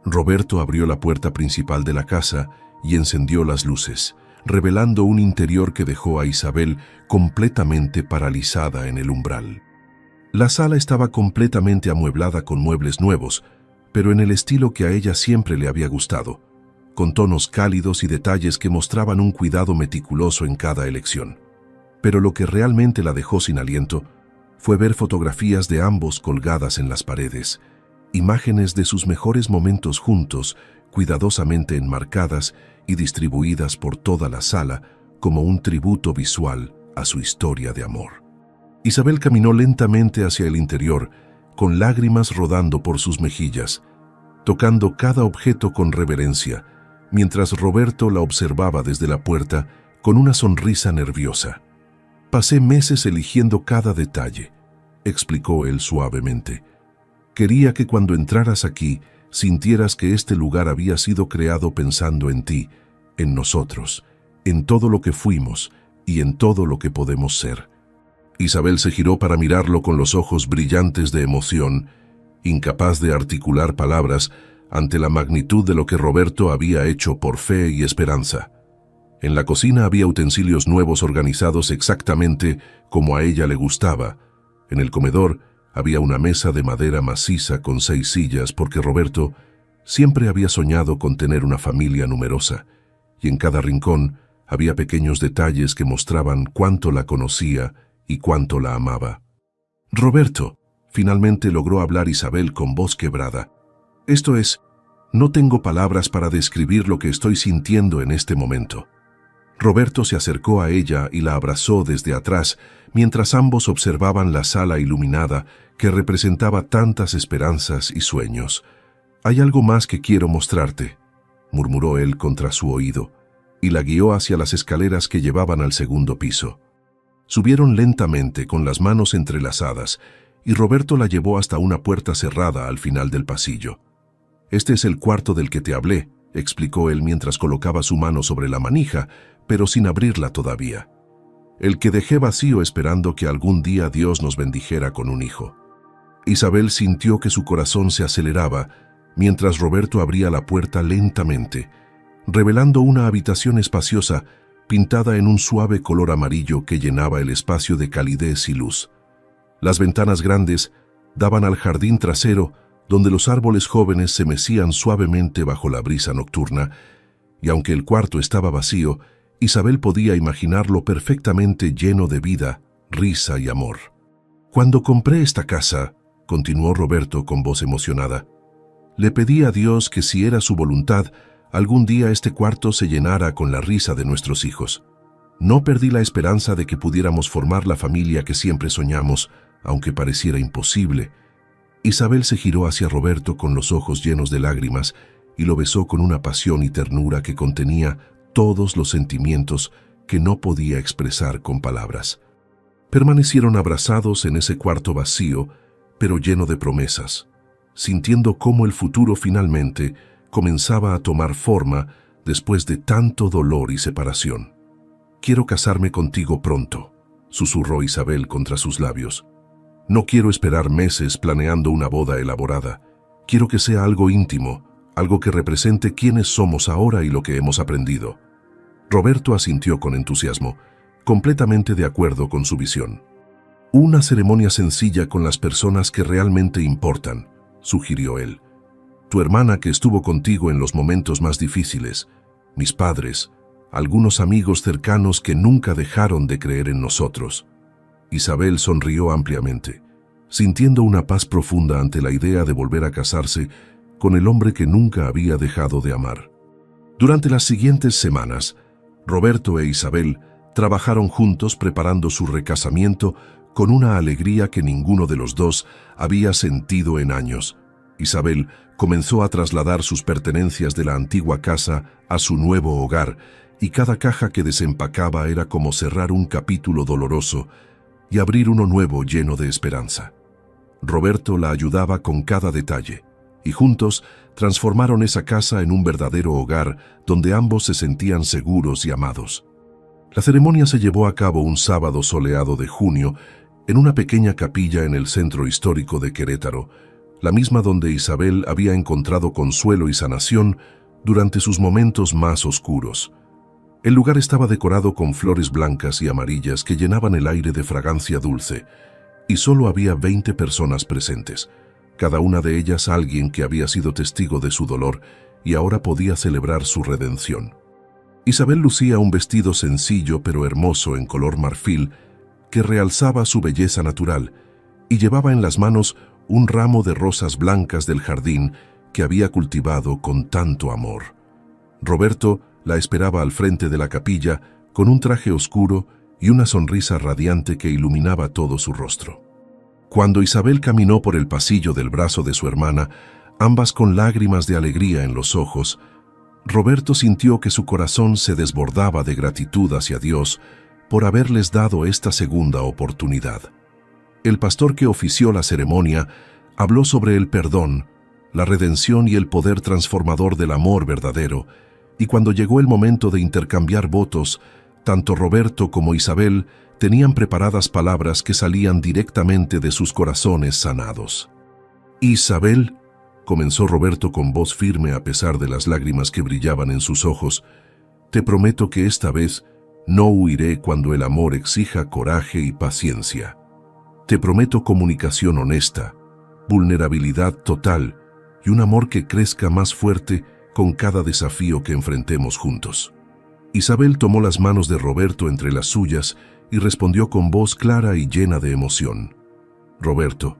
Roberto abrió la puerta principal de la casa y encendió las luces, revelando un interior que dejó a Isabel completamente paralizada en el umbral. La sala estaba completamente amueblada con muebles nuevos, pero en el estilo que a ella siempre le había gustado, con tonos cálidos y detalles que mostraban un cuidado meticuloso en cada elección. Pero lo que realmente la dejó sin aliento fue ver fotografías de ambos colgadas en las paredes, imágenes de sus mejores momentos juntos, cuidadosamente enmarcadas y distribuidas por toda la sala como un tributo visual a su historia de amor. Isabel caminó lentamente hacia el interior, con lágrimas rodando por sus mejillas, tocando cada objeto con reverencia, mientras Roberto la observaba desde la puerta con una sonrisa nerviosa. «Pasé meses eligiendo cada detalle», explicó él suavemente. «Quería que cuando entraras aquí sintieras que este lugar había sido creado pensando en ti, en nosotros, en todo lo que fuimos y en todo lo que podemos ser». Isabel se giró para mirarlo con los ojos brillantes de emoción, incapaz de articular palabras ante la magnitud de lo que Roberto había hecho por fe y esperanza. En la cocina había utensilios nuevos organizados exactamente como a ella le gustaba. En el comedor había una mesa de madera maciza con 6 sillas porque Roberto siempre había soñado con tener una familia numerosa, y en cada rincón había pequeños detalles que mostraban cuánto la conocía y cuánto la amaba. «Roberto», finalmente logró hablar Isabel con voz quebrada. «Esto es, no tengo palabras para describir lo que estoy sintiendo en este momento». Roberto se acercó a ella y la abrazó desde atrás, mientras ambos observaban la sala iluminada que representaba tantas esperanzas y sueños. «Hay algo más que quiero mostrarte», murmuró él contra su oído, y la guió hacia las escaleras que llevaban al segundo piso. Subieron lentamente con las manos entrelazadas, y Roberto la llevó hasta una puerta cerrada al final del pasillo. «Este es el cuarto del que te hablé», explicó él mientras colocaba su mano sobre la manija, pero sin abrirla todavía. «El que dejé vacío esperando que algún día Dios nos bendijera con un hijo». Isabel sintió que su corazón se aceleraba mientras Roberto abría la puerta lentamente, revelando una habitación espaciosa pintada en un suave color amarillo que llenaba el espacio de calidez y luz. Las ventanas grandes daban al jardín trasero, donde los árboles jóvenes se mecían suavemente bajo la brisa nocturna, y aunque el cuarto estaba vacío, Isabel podía imaginarlo perfectamente lleno de vida, risa y amor. «Cuando compré esta casa», continuó Roberto con voz emocionada, «le pedí a Dios que si era su voluntad, algún día este cuarto se llenara con la risa de nuestros hijos. No perdí la esperanza de que pudiéramos formar la familia que siempre soñamos, aunque pareciera imposible». Isabel se giró hacia Roberto con los ojos llenos de lágrimas y lo besó con una pasión y ternura que contenía todos los sentimientos que no podía expresar con palabras. Permanecieron abrazados en ese cuarto vacío, pero lleno de promesas, sintiendo cómo el futuro finalmente comenzaba a tomar forma después de tanto dolor y separación. «Quiero casarme contigo pronto», susurró Isabel contra sus labios. «No quiero esperar meses planeando una boda elaborada. Quiero que sea algo íntimo, algo que represente quiénes somos ahora y lo que hemos aprendido». Roberto asintió con entusiasmo, completamente de acuerdo con su visión. «Una ceremonia sencilla con las personas que realmente importan», sugirió él. «Tu hermana que estuvo contigo en los momentos más difíciles, mis padres, algunos amigos cercanos que nunca dejaron de creer en nosotros». Isabel sonrió ampliamente, sintiendo una paz profunda ante la idea de volver a casarse con el hombre que nunca había dejado de amar. Durante las siguientes semanas, Roberto e Isabel trabajaron juntos preparando su recasamiento con una alegría que ninguno de los dos había sentido en años. Isabel comenzó a trasladar sus pertenencias de la antigua casa a su nuevo hogar, y cada caja que desempacaba era como cerrar un capítulo doloroso y abrir uno nuevo lleno de esperanza. Roberto la ayudaba con cada detalle, y juntos transformaron esa casa en un verdadero hogar donde ambos se sentían seguros y amados. La ceremonia se llevó a cabo un sábado soleado de junio en una pequeña capilla en el centro histórico de Querétaro, la misma donde Isabel había encontrado consuelo y sanación durante sus momentos más oscuros. El lugar estaba decorado con flores blancas y amarillas que llenaban el aire de fragancia dulce, y solo había 20 personas presentes, cada una de ellas alguien que había sido testigo de su dolor y ahora podía celebrar su redención. Isabel lucía un vestido sencillo pero hermoso en color marfil que realzaba su belleza natural y llevaba en las manos un ramo de rosas blancas del jardín que había cultivado con tanto amor. Roberto la esperaba al frente de la capilla con un traje oscuro y una sonrisa radiante que iluminaba todo su rostro. Cuando Isabel caminó por el pasillo del brazo de su hermana, ambas con lágrimas de alegría en los ojos, Roberto sintió que su corazón se desbordaba de gratitud hacia Dios por haberles dado esta segunda oportunidad. El pastor que ofició la ceremonia habló sobre el perdón, la redención y el poder transformador del amor verdadero, y cuando llegó el momento de intercambiar votos, tanto Roberto como Isabel tenían preparadas palabras que salían directamente de sus corazones sanados. «Isabel», comenzó Roberto con voz firme a pesar de las lágrimas que brillaban en sus ojos, «te prometo que esta vez no huiré cuando el amor exija coraje y paciencia. Te prometo comunicación honesta, vulnerabilidad total y un amor que crezca más fuerte con cada desafío que enfrentemos juntos». Isabel tomó las manos de Roberto entre las suyas y respondió con voz clara y llena de emoción. «Roberto,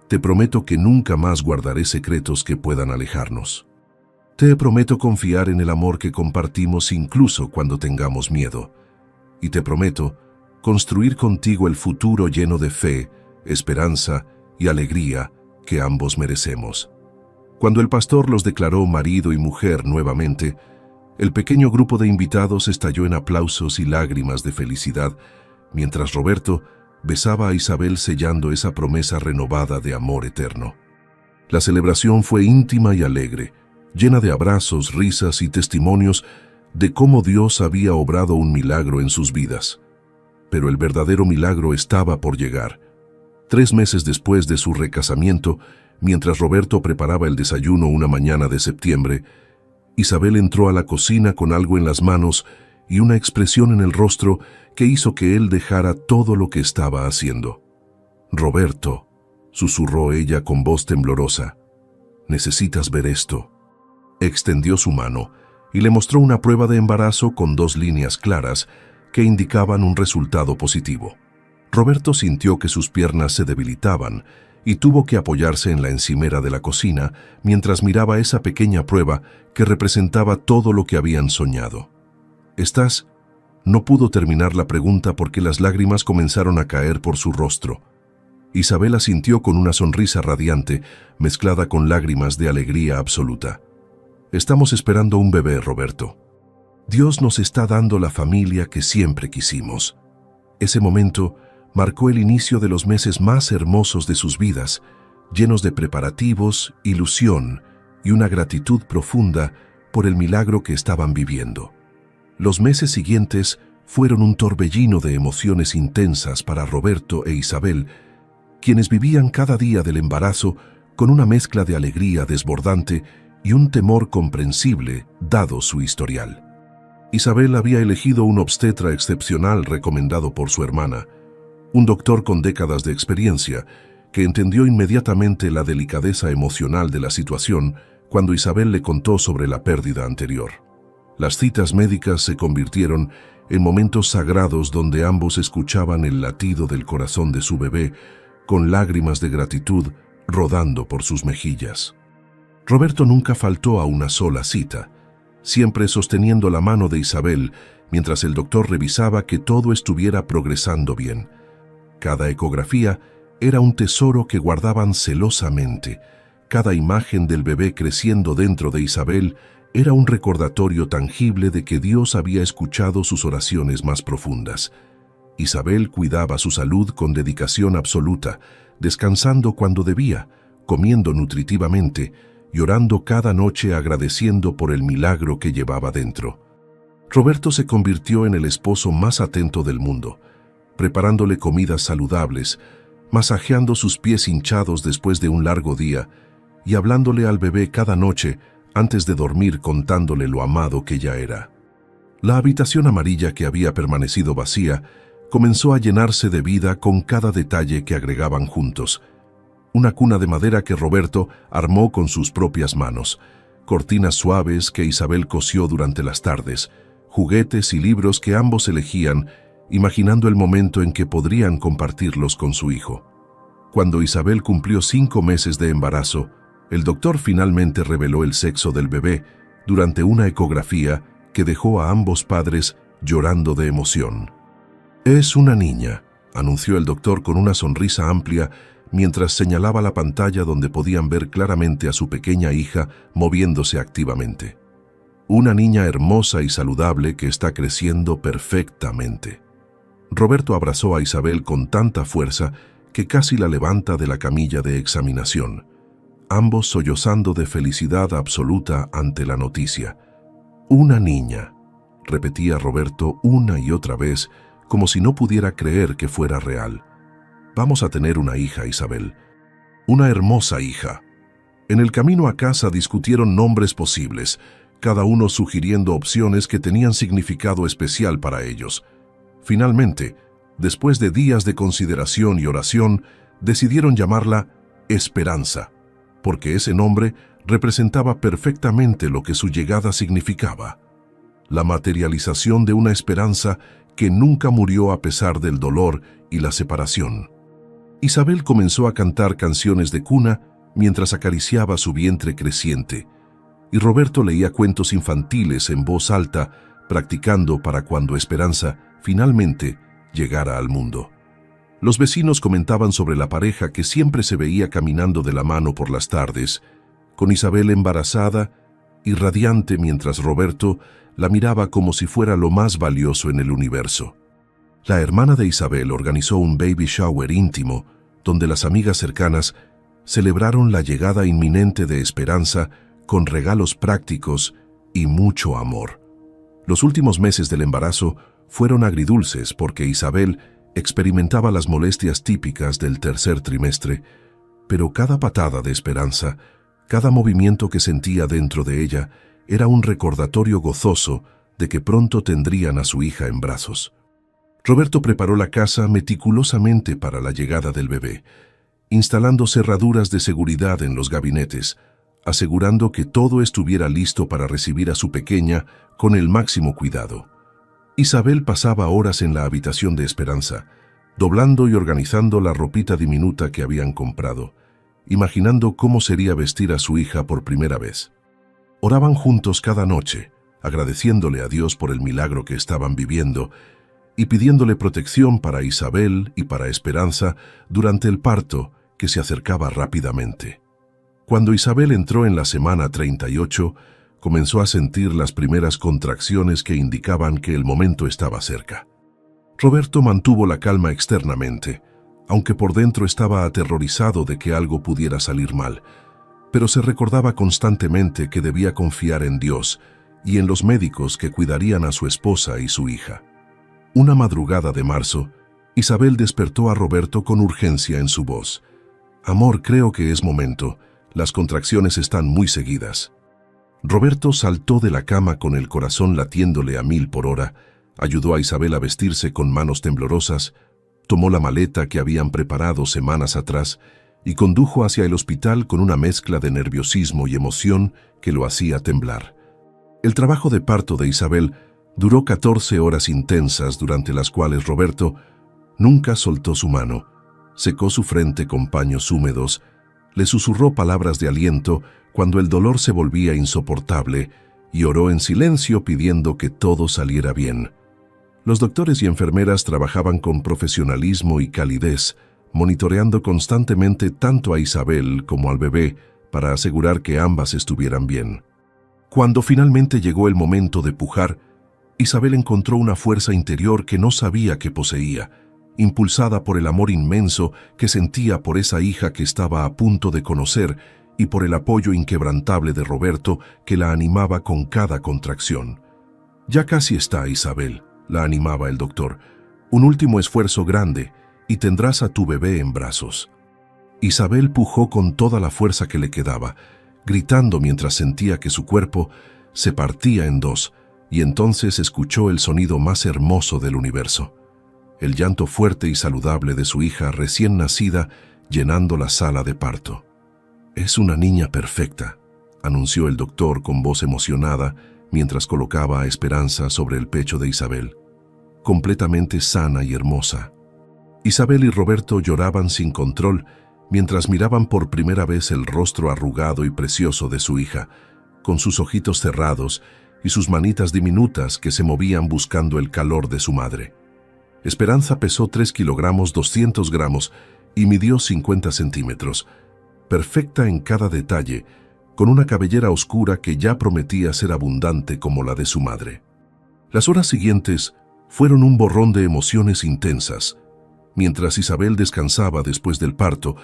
te prometo que nunca más guardaré secretos que puedan alejarnos. Te prometo confiar en el amor que compartimos incluso cuando tengamos miedo. Y te prometo construir contigo el futuro lleno de fe, esperanza y alegría que ambos merecemos». Cuando el pastor los declaró marido y mujer nuevamente, el pequeño grupo de invitados estalló en aplausos y lágrimas de felicidad, mientras Roberto besaba a Isabel sellando esa promesa renovada de amor eterno. La celebración fue íntima y alegre, llena de abrazos, risas y testimonios de cómo Dios había obrado un milagro en sus vidas. Pero el verdadero milagro estaba por llegar. 3 meses después de su recasamiento, mientras Roberto preparaba el desayuno una mañana de septiembre, Isabel entró a la cocina con algo en las manos y una expresión en el rostro que hizo que él dejara todo lo que estaba haciendo. «Roberto», susurró ella con voz temblorosa, «necesitas ver esto». Extendió su mano y le mostró una prueba de embarazo con 2 líneas claras que indicaban un resultado positivo. Roberto sintió que sus piernas se debilitaban y tuvo que apoyarse en la encimera de la cocina mientras miraba esa pequeña prueba que representaba todo lo que habían soñado. «¿Estás?» No pudo terminar la pregunta porque las lágrimas comenzaron a caer por su rostro. Isabel asintió con una sonrisa radiante, mezclada con lágrimas de alegría absoluta. «Estamos esperando un bebé, Roberto. Dios nos está dando la familia que siempre quisimos». Ese momento marcó el inicio de los meses más hermosos de sus vidas, llenos de preparativos, ilusión y una gratitud profunda por el milagro que estaban viviendo. Los meses siguientes fueron un torbellino de emociones intensas para Roberto e Isabel, quienes vivían cada día del embarazo con una mezcla de alegría desbordante y un temor comprensible dado su historial. Isabel había elegido un obstetra excepcional recomendado por su hermana, un doctor con décadas de experiencia, que entendió inmediatamente la delicadeza emocional de la situación cuando Isabel le contó sobre la pérdida anterior. Las citas médicas se convirtieron en momentos sagrados donde ambos escuchaban el latido del corazón de su bebé, con lágrimas de gratitud rodando por sus mejillas. Roberto nunca faltó a una sola cita, siempre sosteniendo la mano de Isabel mientras el doctor revisaba que todo estuviera progresando bien. Cada ecografía era un tesoro que guardaban celosamente. Cada imagen del bebé creciendo dentro de Isabel era un recordatorio tangible de que Dios había escuchado sus oraciones más profundas. Isabel cuidaba su salud con dedicación absoluta, descansando cuando debía, comiendo nutritivamente y orando cada noche agradeciendo por el milagro que llevaba dentro. Roberto se convirtió en el esposo más atento del mundo, preparándole comidas saludables, masajeando sus pies hinchados después de un largo día y hablándole al bebé cada noche antes de dormir contándole lo amado que ya era. La habitación amarilla que había permanecido vacía comenzó a llenarse de vida con cada detalle que agregaban juntos. Una cuna de madera que Roberto armó con sus propias manos, cortinas suaves que Isabel cosió durante las tardes, juguetes y libros que ambos elegían, imaginando el momento en que podrían compartirlos con su hijo. Cuando Isabel cumplió 5 meses de embarazo, el doctor finalmente reveló el sexo del bebé durante una ecografía que dejó a ambos padres llorando de emoción. «Es una niña», anunció el doctor con una sonrisa amplia mientras señalaba la pantalla donde podían ver claramente a su pequeña hija moviéndose activamente. «Una niña hermosa y saludable que está creciendo perfectamente». Roberto abrazó a Isabel con tanta fuerza que casi la levanta de la camilla de examinación, ambos sollozando de felicidad absoluta ante la noticia. «Una niña», repetía Roberto una y otra vez, como si no pudiera creer que fuera real. «Vamos a tener una hija, Isabel. Una hermosa hija». En el camino a casa discutieron nombres posibles, cada uno sugiriendo opciones que tenían significado especial para ellos. Finalmente, después de días de consideración y oración, decidieron llamarla Esperanza, porque ese nombre representaba perfectamente lo que su llegada significaba: la materialización de una esperanza que nunca murió a pesar del dolor y la separación. Isabel comenzó a cantar canciones de cuna mientras acariciaba su vientre creciente, y Roberto leía cuentos infantiles en voz alta, practicando para cuando Esperanza finalmente llegara al mundo. Los vecinos comentaban sobre la pareja que siempre se veía caminando de la mano por las tardes, con Isabel embarazada y radiante mientras Roberto la miraba como si fuera lo más valioso en el universo. La hermana de Isabel organizó un baby shower íntimo, donde las amigas cercanas celebraron la llegada inminente de Esperanza con regalos prácticos y mucho amor. Los últimos meses del embarazo fueron agridulces porque Isabel experimentaba las molestias típicas del tercer trimestre, pero cada patada de Esperanza, cada movimiento que sentía dentro de ella, era un recordatorio gozoso de que pronto tendrían a su hija en brazos. Roberto preparó la casa meticulosamente para la llegada del bebé, instalando cerraduras de seguridad en los gabinetes, asegurando que todo estuviera listo para recibir a su pequeña con el máximo cuidado. Isabel pasaba horas en la habitación de Esperanza, doblando y organizando la ropita diminuta que habían comprado, imaginando cómo sería vestir a su hija por primera vez. Oraban juntos cada noche, agradeciéndole a Dios por el milagro que estaban viviendo y pidiéndole protección para Isabel y para Esperanza durante el parto que se acercaba rápidamente. Cuando Isabel entró en la semana 38, comenzó a sentir las primeras contracciones que indicaban que el momento estaba cerca. Roberto mantuvo la calma externamente, aunque por dentro estaba aterrorizado de que algo pudiera salir mal, pero se recordaba constantemente que debía confiar en Dios y en los médicos que cuidarían a su esposa y su hija. Una madrugada de marzo, Isabel despertó a Roberto con urgencia en su voz. «Amor, creo que es momento. Las contracciones están muy seguidas». Roberto saltó de la cama con el corazón latiéndole a 1000 por hora, ayudó a Isabel a vestirse con manos temblorosas, tomó la maleta que habían preparado semanas atrás y condujo hacia el hospital con una mezcla de nerviosismo y emoción que lo hacía temblar. El trabajo de parto de Isabel duró 14 horas intensas, durante las cuales Roberto nunca soltó su mano, secó su frente con paños húmedos, le susurró palabras de aliento cuando el dolor se volvía insoportable y oró en silencio pidiendo que todo saliera bien. Los doctores y enfermeras trabajaban con profesionalismo y calidez, monitoreando constantemente tanto a Isabel como al bebé para asegurar que ambas estuvieran bien. Cuando finalmente llegó el momento de pujar, Isabel encontró una fuerza interior que no sabía que poseía, impulsada por el amor inmenso que sentía por esa hija que estaba a punto de conocer y por el apoyo inquebrantable de Roberto que la animaba con cada contracción. «Ya casi está, Isabel», la animaba el doctor. «Un último esfuerzo grande y tendrás a tu bebé en brazos». Isabel pujó con toda la fuerza que le quedaba, gritando mientras sentía que su cuerpo se partía en dos, y entonces escuchó el sonido más hermoso del universo: el llanto fuerte y saludable de su hija recién nacida llenando la sala de parto. «Es una niña perfecta», anunció el doctor con voz emocionada mientras colocaba a Esperanza sobre el pecho de Isabel, completamente sana y hermosa. Isabel y Roberto lloraban sin control mientras miraban por primera vez el rostro arrugado y precioso de su hija, con sus ojitos cerrados y sus manitas diminutas que se movían buscando el calor de su madre. Esperanza pesó 3 kilogramos 200 gramos y midió 50 centímetros, perfecta en cada detalle, con una cabellera oscura que ya prometía ser abundante como la de su madre. Las horas siguientes fueron un borrón de emociones intensas, mientras Isabel descansaba después del parto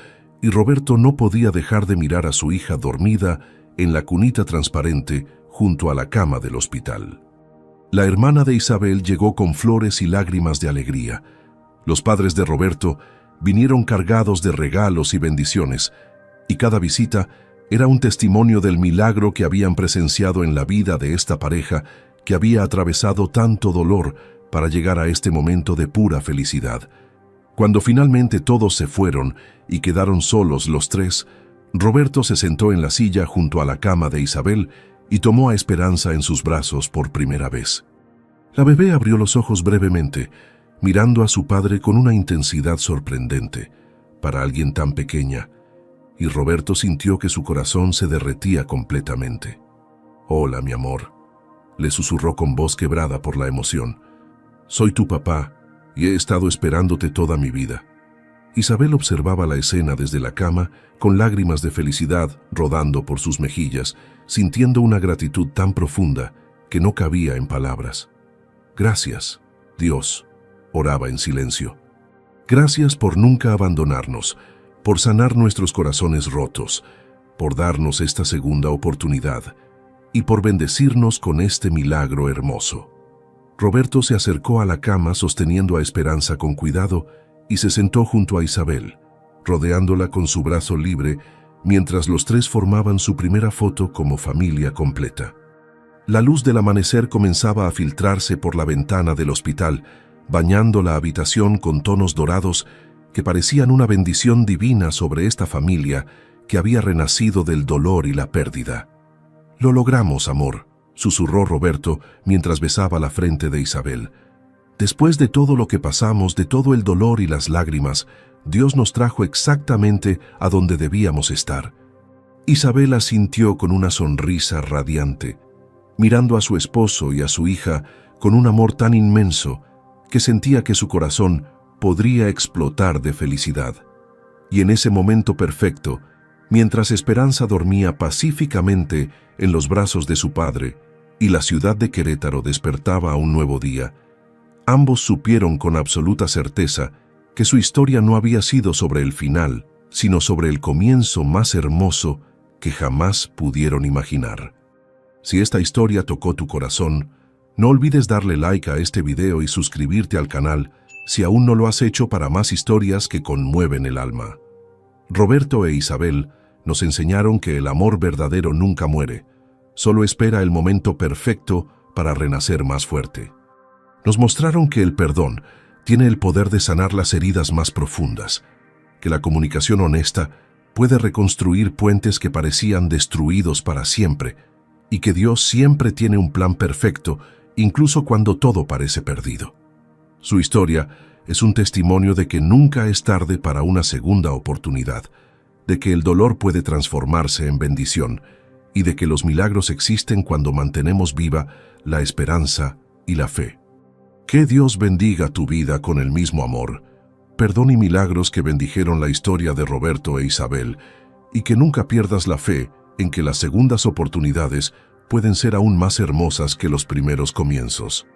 y Roberto no podía dejar de mirar a su hija dormida en la cunita transparente junto a la cama del hospital. La hermana de Isabel llegó con flores y lágrimas de alegría. Los padres de Roberto vinieron cargados de regalos y bendiciones, y cada visita era un testimonio del milagro que habían presenciado en la vida de esta pareja que había atravesado tanto dolor para llegar a este momento de pura felicidad. Cuando finalmente todos se fueron y quedaron solos los tres, Roberto se sentó en la silla junto a la cama de Isabel y tomó a Esperanza en sus brazos por primera vez. La bebé abrió los ojos brevemente, mirando a su padre con una intensidad sorprendente para alguien tan pequeña, y Roberto sintió que su corazón se derretía completamente. «Hola, mi amor», le susurró con voz quebrada por la emoción. «Soy tu papá y he estado esperándote toda mi vida». Isabel observaba la escena desde la cama, con lágrimas de felicidad rodando por sus mejillas, sintiendo una gratitud tan profunda que no cabía en palabras. «Gracias, Dios», oraba en silencio. «Gracias por nunca abandonarnos, por sanar nuestros corazones rotos, por darnos esta segunda oportunidad y por bendecirnos con este milagro hermoso». Roberto se acercó a la cama sosteniendo a Esperanza con cuidado y se sentó junto a Isabel, rodeándola con su brazo libre, mientras los tres formaban su primera foto como familia completa. La luz del amanecer comenzaba a filtrarse por la ventana del hospital, bañando la habitación con tonos dorados que parecían una bendición divina sobre esta familia que había renacido del dolor y la pérdida. «Lo logramos, amor», susurró Roberto mientras besaba la frente de Isabel. «Después de todo lo que pasamos, de todo el dolor y las lágrimas, Dios nos trajo exactamente a donde debíamos estar». Isabel asintió con una sonrisa radiante, mirando a su esposo y a su hija con un amor tan inmenso que sentía que su corazón podría explotar de felicidad. Y en ese momento perfecto, mientras Esperanza dormía pacíficamente en los brazos de su padre y la ciudad de Querétaro despertaba a un nuevo día, ambos supieron con absoluta certeza que su historia no había sido sobre el final, sino sobre el comienzo más hermoso que jamás pudieron imaginar. Si esta historia tocó tu corazón, no olvides darle like a este video y suscribirte al canal si aún no lo has hecho para más historias que conmueven el alma. Roberto e Isabel nos enseñaron que el amor verdadero nunca muere, solo espera el momento perfecto para renacer más fuerte. Nos mostraron que el perdón tiene el poder de sanar las heridas más profundas, que la comunicación honesta puede reconstruir puentes que parecían destruidos para siempre, y que Dios siempre tiene un plan perfecto, incluso cuando todo parece perdido. Su historia es un testimonio de que nunca es tarde para una segunda oportunidad, de que el dolor puede transformarse en bendición y de que los milagros existen cuando mantenemos viva la esperanza y la fe. Que Dios bendiga tu vida con el mismo amor, perdón y milagros que bendijeron la historia de Roberto e Isabel, y que nunca pierdas la fe en que las segundas oportunidades pueden ser aún más hermosas que los primeros comienzos.